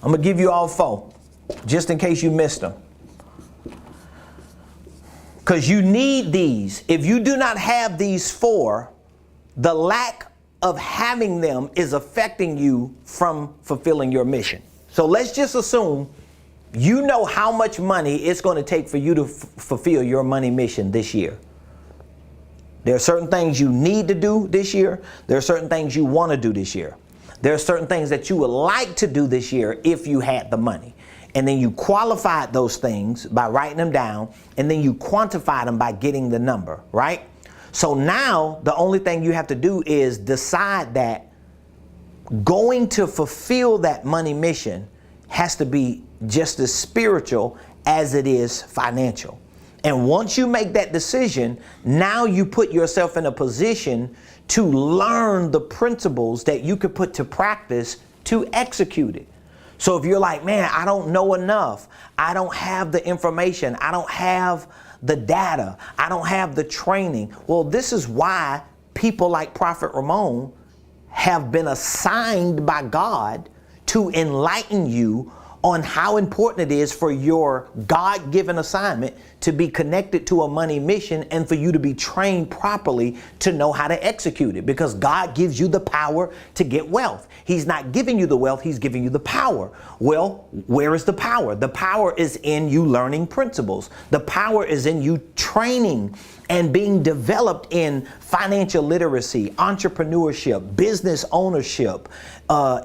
I'm going to give you all 4. Just in case you missed them. Because you need these. If you do not have these 4, the lack of having them is affecting you from fulfilling your mission. So let's just assume you know how much money it's going to take for you to fulfill your money mission this year. There are certain things you need to do this year. There are certain things you want to do this year. There are certain things that you would like to do this year if you had the money. And then you qualified those things by writing them down, and then you quantified them by getting the number, right? So now the only thing you have to do is decide that going to fulfill that money mission has to be just as spiritual as it is financial. And once you make that decision, now you put yourself in a position to learn the principles that you could put to practice to execute it. So if you're like, man, I don't know enough, I don't have the information, I don't have the data, I don't have the training. Well, this is why people like Prophet Ramon have been assigned by God to enlighten you on how important it is for your God-given assignment to be connected to a money mission and for you to be trained properly to know how to execute it, because God gives you the power to get wealth. He's not giving you the wealth, he's giving you the power. Well, where is the power? The power is in you learning principles. The power is in you training and being developed in financial literacy, entrepreneurship, business ownership,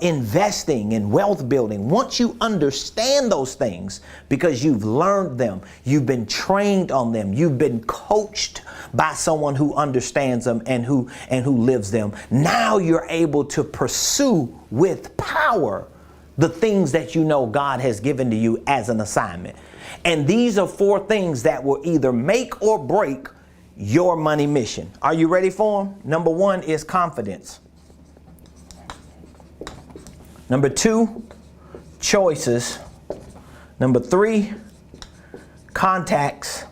investing and wealth building. Once you understand those things, because you've learned them, you've been trained on them, you've been coached by someone who understands them and who lives them, now you're able to pursue with power the things that you know God has given to you as an assignment. And these are 4 things that will either make or break your money mission. Are you ready for them? Number 1 is confidence. Number 2, choices. Number 3, contacts.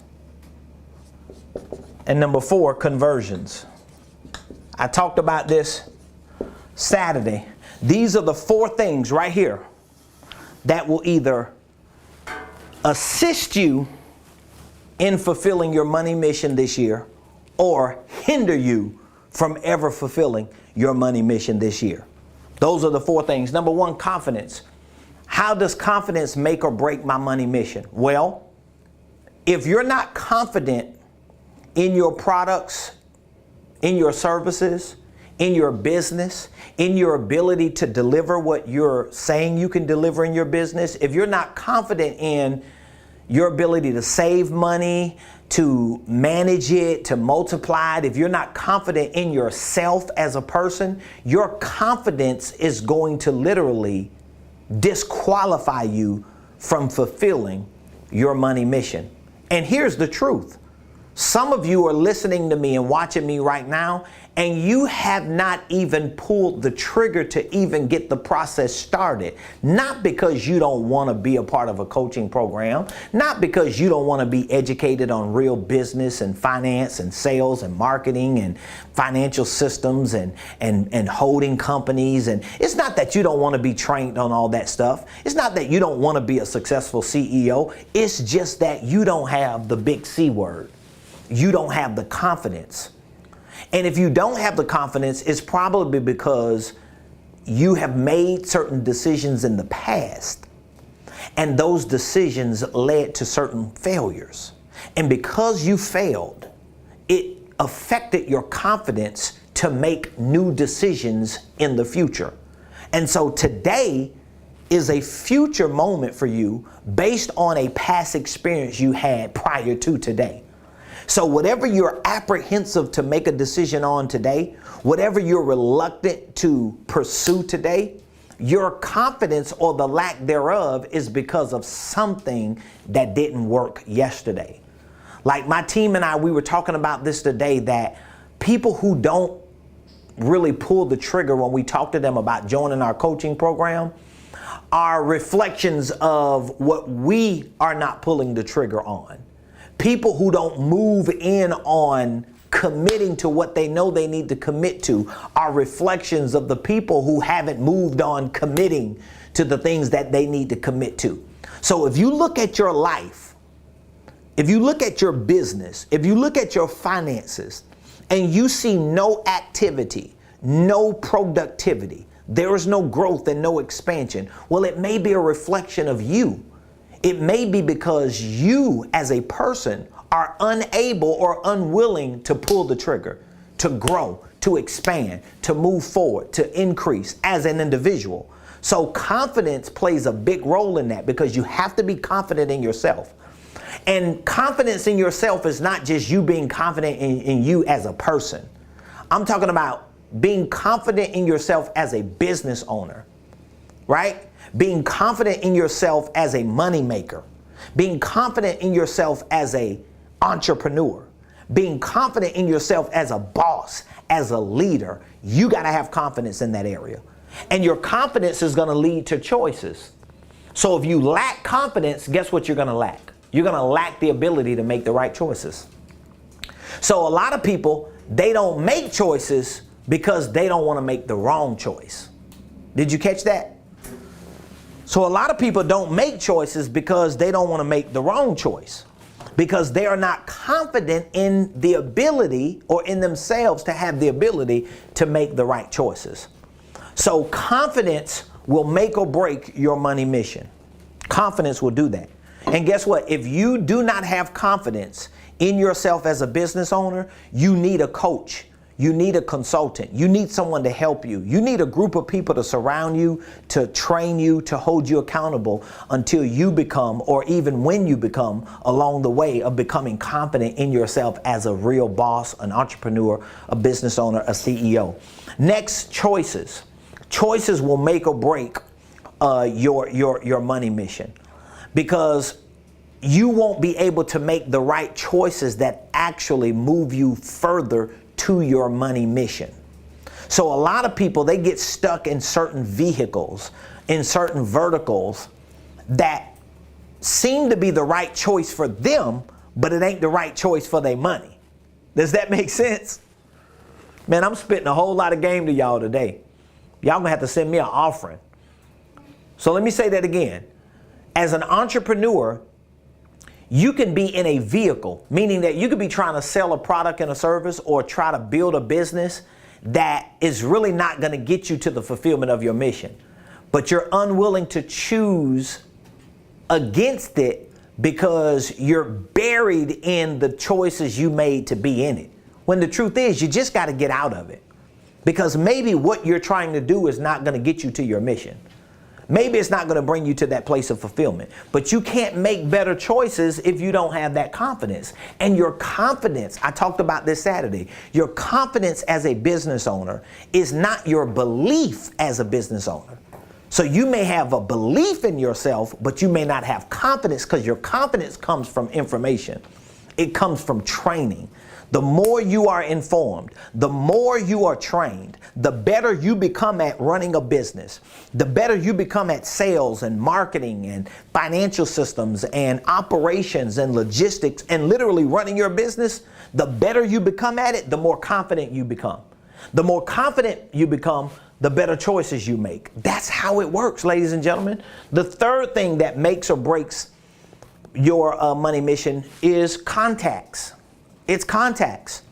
And number 4, conversions. I talked about this Saturday. These are the 4 things right here that will either assist you in fulfilling your money mission this year or hinder you from ever fulfilling your money mission this year. Those are the 4 things. Number 1, confidence. How does confidence make or break my money mission? Well, if you're not confident in your products, in your services, in your business, in your ability to deliver what you're saying you can deliver in your business, if you're not confident in your ability to save money, to manage it, to multiply it, if you're not confident in yourself as a person, your confidence is going to literally disqualify you from fulfilling your money mission. And here's the truth. Some of you are listening to me and watching me right now, and you have not even pulled the trigger to even get the process started. Not because you don't want to be a part of a coaching program, not because you don't want to be educated on real business and finance and sales and marketing and financial systems and holding companies. And it's not that you don't want to be trained on all that stuff. It's not that you don't want to be a successful CEO. It's just that you don't have the big C word. You don't have the confidence. And if you don't have the confidence, it's probably because you have made certain decisions in the past, and those decisions led to certain failures. And because you failed, it affected your confidence to make new decisions in the future. And so today is a future moment for you based on a past experience you had prior to today. So whatever you're apprehensive to make a decision on today, whatever you're reluctant to pursue today, your confidence or the lack thereof is because of something that didn't work yesterday. Like my team and I, we were talking about this today, that people who don't really pull the trigger when we talk to them about joining our coaching program are reflections of what we are not pulling the trigger on. People who don't move in on committing to what they know they need to commit to are reflections of the people who haven't moved on committing to the things that they need to commit to. So if you look at your life, if you look at your business, if you look at your finances, and you see no activity, no productivity, there is no growth and no expansion, well, it may be a reflection of you. It may be because you as a person are unable or unwilling to pull the trigger, to grow, to expand, to move forward, to increase as an individual. So confidence plays a big role in that, because you have to be confident in yourself. And confidence in yourself is not just you being confident in you as a person. I'm talking about being confident in yourself as a business owner, right? Being confident in yourself as a money maker, being confident in yourself as a entrepreneur, being confident in yourself as a boss, as a leader. You got to have confidence in that area. And your confidence is going to lead to choices. So if you lack confidence, guess what you're going to lack? You're going to lack the ability to make the right choices. So a lot of people, they don't make choices because they don't want to make the wrong choice. Did you catch that? So a lot of people don't make choices because they don't want to make the wrong choice, because they are not confident in the ability or in themselves to have the ability to make the right choices. So confidence will make or break your money mission. Confidence will do that. And guess what? If you do not have confidence in yourself as a business owner, you need a coach. You need a consultant. You need someone to help you. You need a group of people to surround you, to train you, to hold you accountable until you become, or even when you become, along the way of becoming confident in yourself as a real boss, an entrepreneur, a business owner, a CEO. Next, choices. Choices will make or break your money mission, because you won't be able to make the right choices that actually move you further to your money mission. So a lot of people, they get stuck in certain vehicles, in certain verticals that seem to be the right choice for them, but it ain't the right choice for their money. Does that make sense? Man, I'm spitting a whole lot of game to y'all today. Y'all gonna have to send me an offering. So let me say that again. As an entrepreneur, you can be in a vehicle, meaning that you could be trying to sell a product and a service or try to build a business that is really not going to get you to the fulfillment of your mission. But you're unwilling to choose against it because you're buried in the choices you made to be in it. When the truth is, you just got to get out of it. Because maybe what you're trying to do is not going to get you to your mission. Maybe it's not going to bring you to that place of fulfillment, but you can't make better choices if you don't have that confidence. And your confidence, I talked about this Saturday, your confidence as a business owner is not your belief as a business owner. So you may have a belief in yourself, but you may not have confidence, because your confidence comes from information. It comes from training. The more you are informed, the more you are trained, the better you become at running a business, the better you become at sales and marketing and financial systems and operations and logistics and literally running your business. The better you become at it, the more confident you become. The more confident you become, the better choices you make. That's how it works, ladies and gentlemen. The third thing that makes or breaks your money mission is contacts. It's contacts.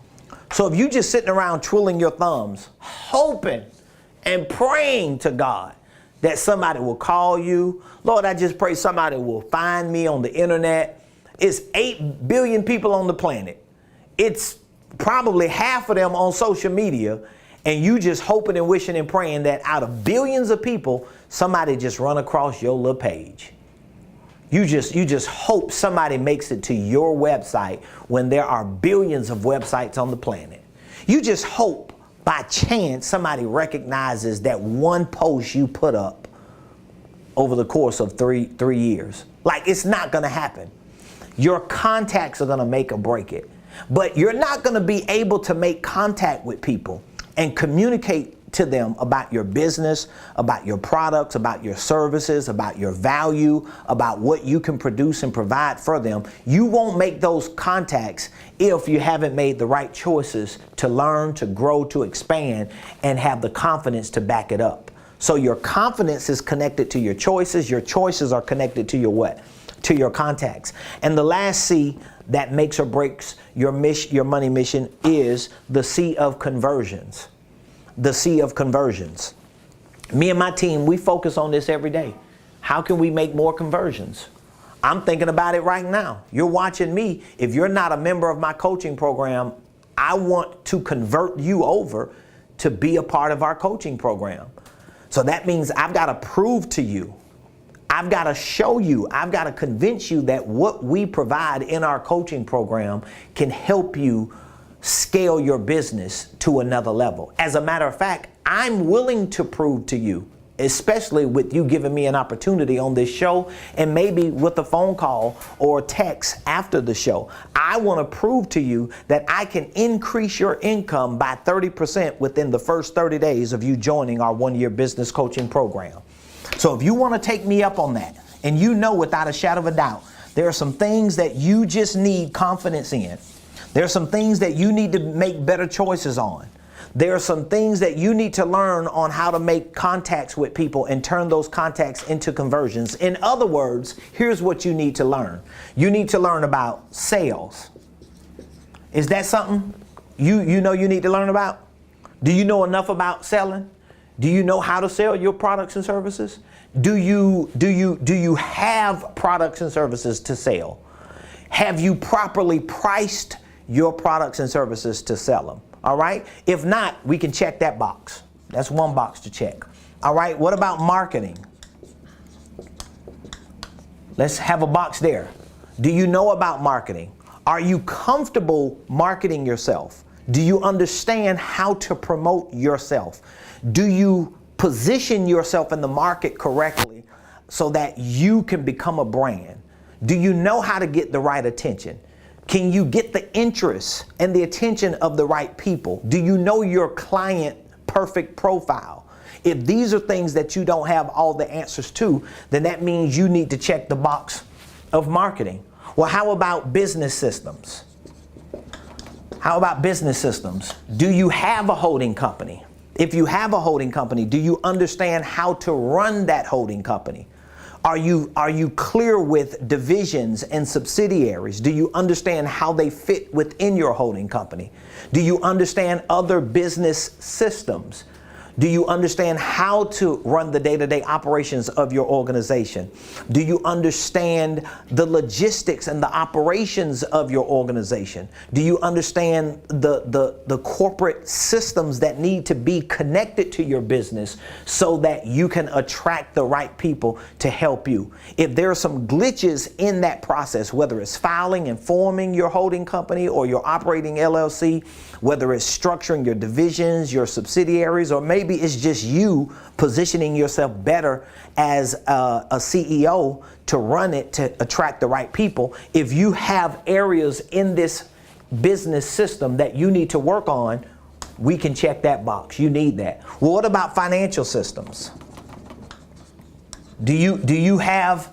So if you just sitting around twiddling your thumbs, hoping and praying to God that somebody will call you, Lord, I just pray somebody will find me on the internet. It's 8 billion people on the planet. It's probably half of them on social media, and you just hoping and wishing and praying that out of billions of people, somebody just run across your little page. You just hope somebody makes it to your website when there are billions of websites on the planet. You just hope by chance somebody recognizes that one post you put up over the course of three years. Like, it's not going to happen. Your contacts are going to make or break it. But you're not going to be able to make contact with people and communicate to them about your business, about your products, about your services, about your value, about what you can produce and provide for them. You won't make those contacts if you haven't made the right choices to learn, to grow, to expand, and have the confidence to back it up. So your confidence is connected to your choices. Your choices are connected to your what? To your contacts. And the last C that makes or breaks your money mission is the C of conversions. The C of conversions. Me and my team, we focus on this every day. How can we make more conversions? I'm thinking about it right now. You're watching me. If you're not a member of my coaching program, I want to convert you over to be a part of our coaching program. So that means I've got to prove to you. I've got to show you, I've got to convince you that what we provide in our coaching program can help you scale your business to another level. As a matter of fact, I'm willing to prove to you, especially with you giving me an opportunity on this show and maybe with a phone call or text after the show. I want to prove to you that I can increase your income by 30% within the first 30 days of you joining our 1-year business coaching program. So if you want to take me up on that, and you know without a shadow of a doubt, there are some things that you just need confidence in. There are some things that you need to make better choices on. There are some things that you need to learn on how to make contacts with people and turn those contacts into conversions. In other words, here's what you need to learn. You need to learn about sales. Is that something you know you need to learn about? Do you know enough about selling? Do you know how to sell your products and services? Do you have products and services to sell? Have you properly priced your products and services to sell them? All right. If not, we can check that box. That's one box to check. All right. What about marketing? Let's have a box there. Do you know about marketing? Are you comfortable marketing yourself? Do you understand how to promote yourself? Do you position yourself in the market correctly so that you can become a brand? Do you know how to get the right attention? Can you get the interest and the attention of the right people? Do you know your client perfect profile? If these are things that you don't have all the answers to, then that means you need to check the box of marketing. Well, how about business systems? How about business systems? Do you have a holding company? If you have a holding company, do you understand how to run that holding company? Are you clear with divisions and subsidiaries? Do you understand how they fit within your holding company? Do you understand other business systems? Do you understand how to run the day-to-day operations of your organization? Do you understand the logistics and the operations of your organization? Do you understand the corporate systems that need to be connected to your business so that you can attract the right people to help you? If there are some glitches in that process, whether it's filing and forming your holding company or your operating LLC, whether it's structuring your divisions, your subsidiaries, or maybe it's just you positioning yourself better as a CEO to run it to attract the right people. If you have areas in this business system that you need to work on, we can check that box. You need that. Well, what about financial systems? Do you have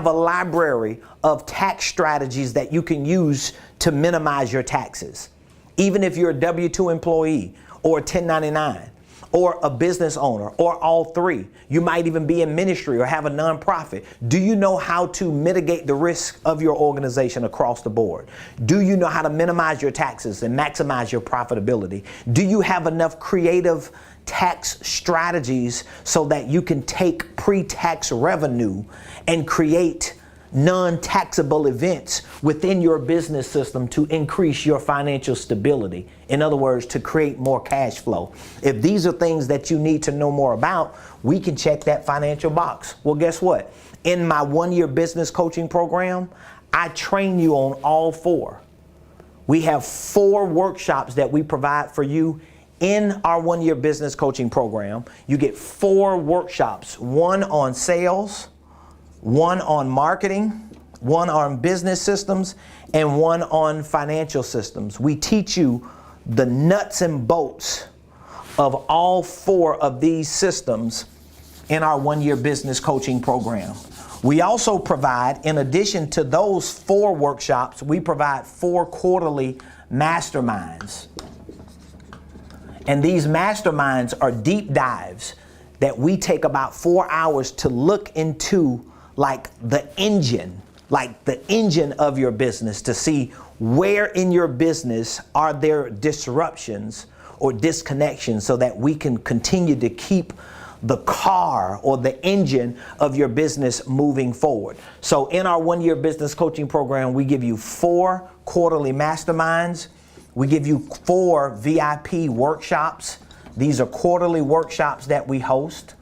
a library of tax strategies that you can use to minimize your taxes? Even if you're a W-2 employee or a 1099 or a business owner or all three, you might even be in ministry or have a nonprofit. Do you know how to mitigate the risk of your organization across the board? Do you know how to minimize your taxes and maximize your profitability? Do you have enough creative tax strategies so that you can take pre-tax revenue and create non-taxable events within your business system to increase your financial stability? In other words, to create more cash flow. If these are things that you need to know more about, we can check that financial box. Well, guess what? In my 1-year business coaching program, I train you on all 4. We have 4 workshops that we provide for you in our 1-year business coaching program. You get 4 workshops, 1 on sales, 1 on marketing, 1 on business systems, and 1 on financial systems. We teach you the nuts and bolts of all 4 of these systems in our 1-year business coaching program. We also provide, in addition to those 4 workshops, we provide 4 quarterly masterminds. And these masterminds are deep dives that we take about 4 hours to look into, like the engine of your business, to see where in your business are there disruptions or disconnections so that we can continue to keep the car or the engine of your business moving forward. So in our 1-year business coaching program, we give you 4 quarterly masterminds. We give you 4 VIP workshops. These are quarterly workshops that we host.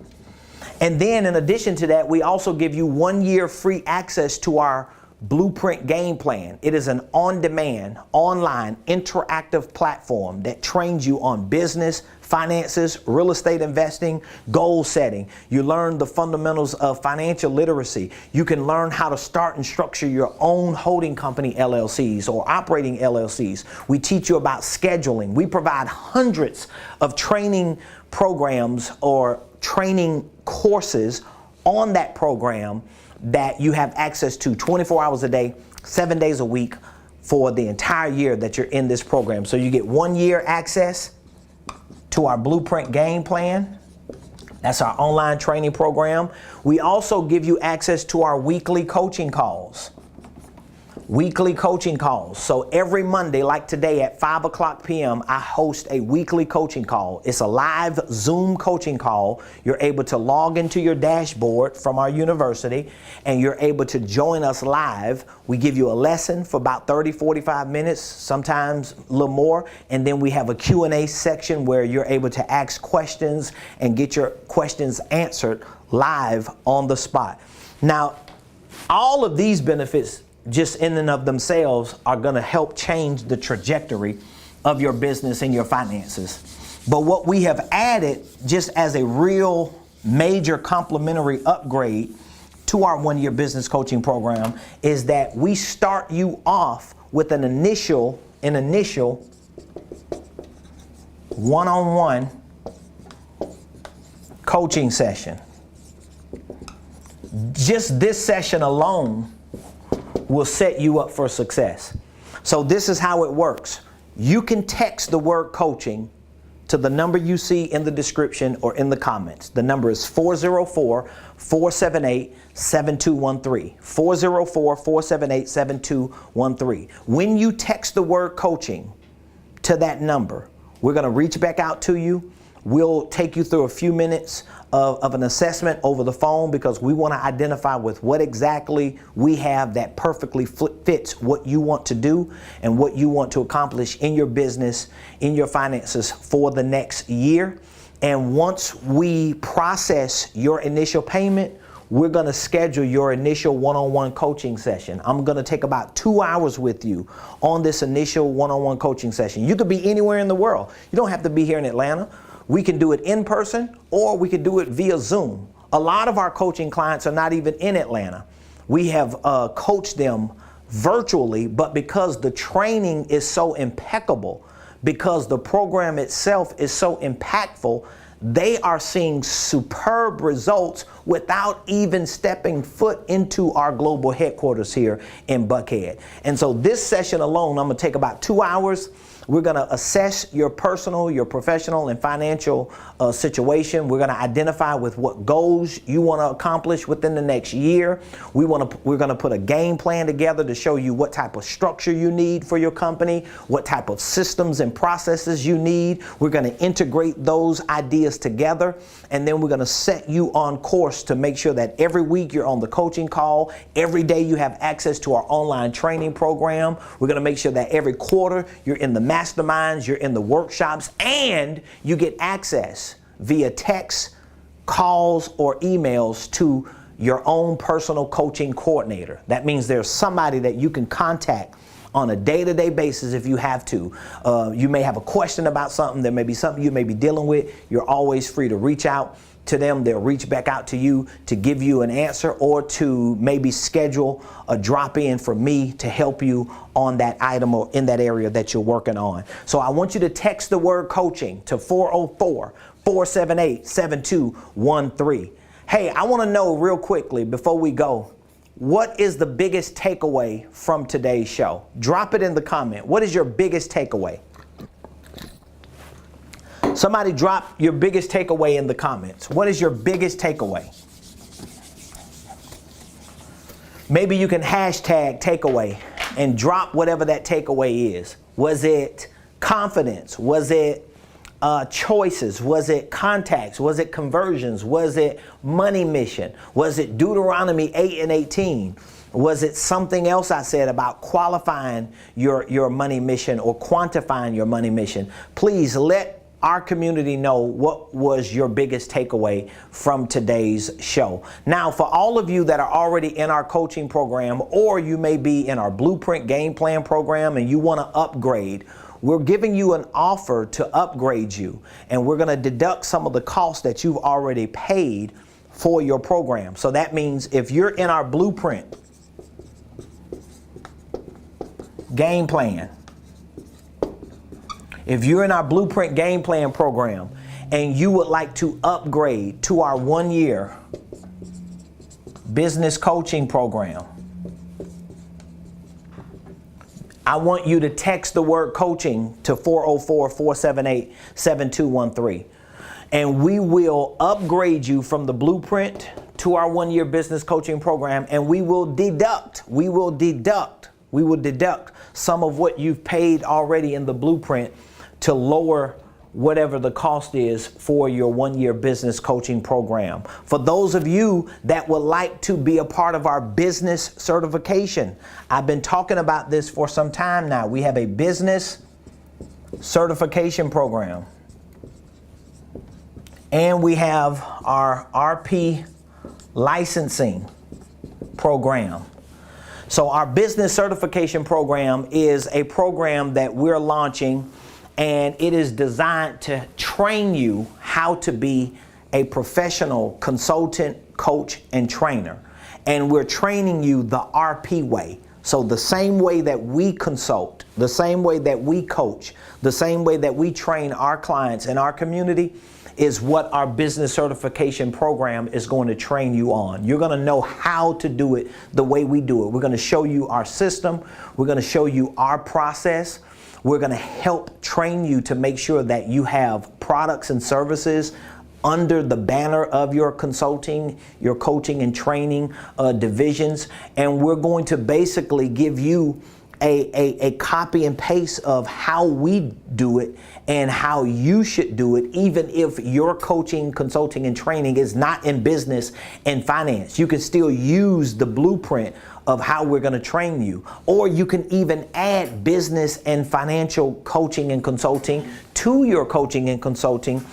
And then in addition to that, we also give you 1 year free access to our Blueprint Game Plan. It is an on-demand, online, interactive platform that trains you on business, finances, real estate investing, goal setting. You learn the fundamentals of financial literacy. You can learn how to start and structure your own holding company LLCs or operating LLCs. We teach you about scheduling. We provide hundreds of training programs or training courses on that program that you have access to 24 hours a day, 7 days a week for the entire year that you're in this program. So you get 1 year access to our Blueprint Game Plan. That's our online training program. We also give you access to our weekly coaching calls. Weekly coaching calls. So every Monday, like today at 5 o'clock p.m., I host a weekly coaching call. It's a live Zoom coaching call. You're able to log into your dashboard from our university and you're able to join us live. We give you a lesson for about 30, 45 minutes, sometimes a little more. And then we have a Q&A section where you're able to ask questions and get your questions answered live on the spot. Now, all of these benefits just in and of themselves are going to help change the trajectory of your business and your finances. But what we have added just as a real major complimentary upgrade to our 1 year business coaching program is that we start you off with an initial one-on-one coaching session. Just this session alone will set you up for success. So this is how it works. You can text the word coaching to the number you see in the description or in the comments. The number is 404-478-7213. 404-478-7213. When you text the word coaching to that number, we're going to reach back out to you. We'll take you through a few minutes of an assessment over the phone because we want to identify with what exactly we have that perfectly fits what you want to do and what you want to accomplish in your business, in your finances for the next year. And once we process your initial payment, we're going to schedule your initial one-on-one coaching session. I'm going to take about 2 hours with you on this initial one-on-one coaching session. You could be anywhere in the world. You don't have to be here in Atlanta. We can do it in person or we can do it via Zoom. A lot of our coaching clients are not even in Atlanta. We have coached them virtually, but because the training is so impeccable, because the program itself is so impactful, they are seeing superb results without even stepping foot into our global headquarters here in Buckhead. And so this session alone, I'm going to take about 2 hours. We're going to assess your personal, your professional, and financial situation. We're going to identify with what goals you want to accomplish within the next year. We're going to put a game plan together to show you what type of structure you need for your company, what type of systems and processes you need. We're going to integrate those ideas together, and then we're going to set you on course to make sure that every week you're on the coaching call. Every day you have access to our online training program. We're going to make sure that every quarter you're in the masterminds, you're in the workshops, and you get access via text, calls, or emails to your own personal coaching coordinator. That means there's somebody that you can contact on a day-to-day basis if you have to. You may have a question about something. There may be something you may be dealing with. You're always free to reach out to them. They'll reach back out to you to give you an answer or to maybe schedule a drop-in for me to help you on that item or in that area that you're working on. So I want you to text the word coaching to 404-478-7213. Hey, I want to know real quickly before we go, what is the biggest takeaway from today's show? Drop it in the comment. What is your biggest takeaway? Somebody drop your biggest takeaway in the comments. What is your biggest takeaway? Maybe you can hashtag takeaway and drop whatever that takeaway is. Was it confidence? Was it choices? Was it contacts? Was it conversions? Was it money mission? Was it Deuteronomy 8:18? Was it something else I said about qualifying your money mission or quantifying your money mission? Please let our community know what was your biggest takeaway from today's show. Now, for all of you that are already in our coaching program, or you may be in our Blueprint Game Plan program and you want to upgrade, we're giving you an offer to upgrade you, and we're going to deduct some of the costs that you've already paid for your program. So that means if you're in our Blueprint Game Plan, if you're in our Blueprint Game Plan program and you would like to upgrade to our 1-year business coaching program, I want you to text the word coaching to 404-478-7213. And we will upgrade you from the Blueprint to our 1-year business coaching program, and we will deduct some of what you've paid already in the Blueprint to lower whatever the cost is for your 1-year business coaching program. For those of you that would like to be a part of our business certification, I've been talking about this for some time now. We have a business certification program, and we have our RP licensing program. So our business certification program is a program that we're launching, and it is designed to train you how to be a professional consultant, coach, and trainer. And we're training you the RP way. So the same way that we consult, the same way that we coach, the same way that we train our clients in our community is what our business certification program is going to train you on. You're going to know how to do it the way we do it. We're going to show you our system. We're going to show you our process. We're going to help train you to make sure that you have products and services under the banner of your consulting, your coaching and training divisions. And we're going to basically give you a copy and paste of how we do it and how you should do it, even if your coaching, consulting, and training is not in business and finance. You can still use the blueprint of how we're going to train you. Or you can even add business and financial coaching and consulting to your coaching and consulting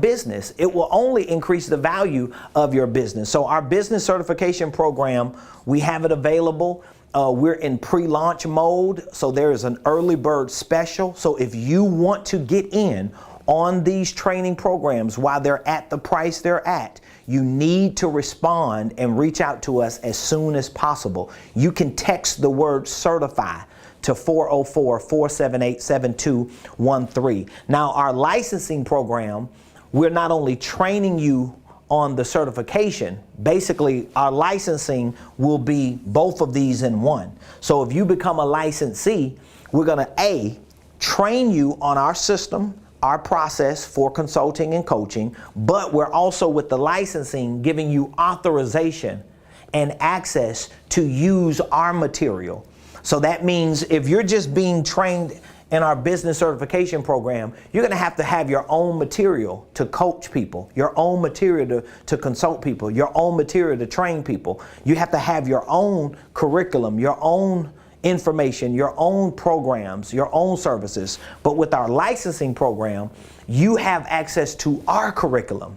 business. It will only increase the value of your business. So our business certification program, we have it available. We're in pre-launch mode, so there is an early bird special. So if you want to get in on these training programs while they're at the price they're at, you need to respond and reach out to us as soon as possible. You can text the word certify to 404-478-7213. Now, our licensing program, we're not only training you on the certification, basically our licensing will be both of these in one. So if you become a licensee, we're going to train you on our system, our process for consulting and coaching, but we're also with the licensing giving you authorization and access to use our material. So that means if you're just being trained in our business certification program, you're going to have your own material to coach people, your own material to consult people, your own material to train people. You have to have your own curriculum, your own information, your own programs, your own services. But with our licensing program, you have access to our curriculum,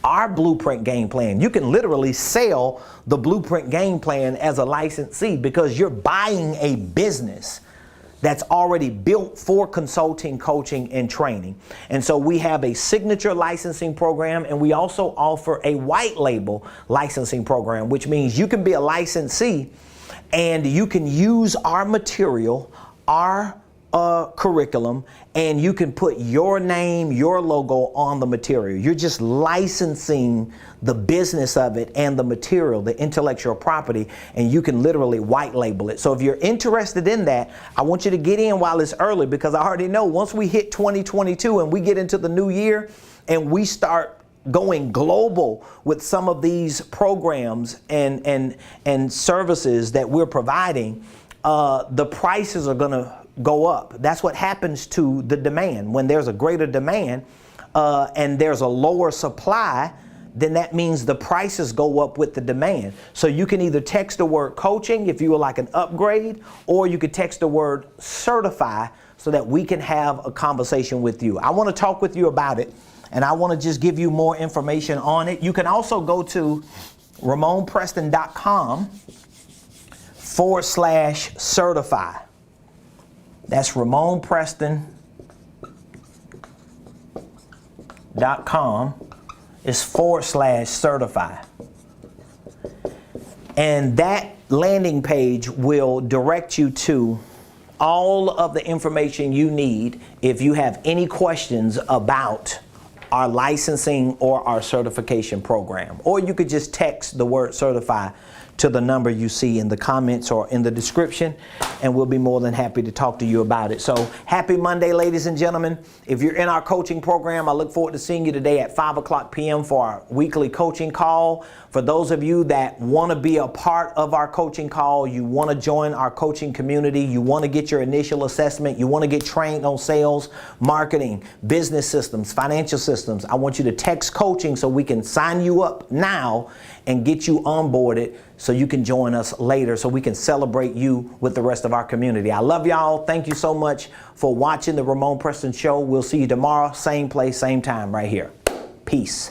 our blueprint game plan. You can literally sell the blueprint game plan as a licensee because you're buying a business that's already built for consulting, coaching, and training. And so we have a signature licensing program, and we also offer a white label licensing program, which means you can be a licensee and you can use our material, our curriculum, and you can put your name, your logo on the material. You're just licensing the business of it and the material, the intellectual property, and you can literally white label it. So if you're interested in that, I want you to get in while it's early, because I already know once we hit 2022 and we get into the new year and we start going global with some of these programs and services that we're providing, the prices are going to go up. That's what happens to the demand. When there's a greater demand and there's a lower supply, then that means the prices go up with the demand. So you can either text the word coaching if you would like an upgrade, or you could text the word certify so that we can have a conversation with you. I want to talk with you about it, and I want to just give you more information on it. You can also go to RamonPreston.com/certify. That's RamonPreston.com/certify. And that landing page will direct you to all of the information you need if you have any questions about our licensing or our certification program. Or you could just text the word certify to the number you see in the comments or in the description, and we'll be more than happy to talk to you about it. So happy Monday, ladies and gentlemen. If you're in our coaching program, I look forward to seeing you today at 5 p.m. for our weekly coaching call. For those of you that want to be a part of our coaching call, you want to join our coaching community, you want to get your initial assessment, you want to get trained on sales, marketing, business systems, financial systems, I want you to text coaching so we can sign you up now and get you onboarded so you can join us later, so we can celebrate you with the rest of our community. I love y'all. Thank you so much for watching the Ramon Preston Show. We'll see you tomorrow, same place, same time, right here. Peace.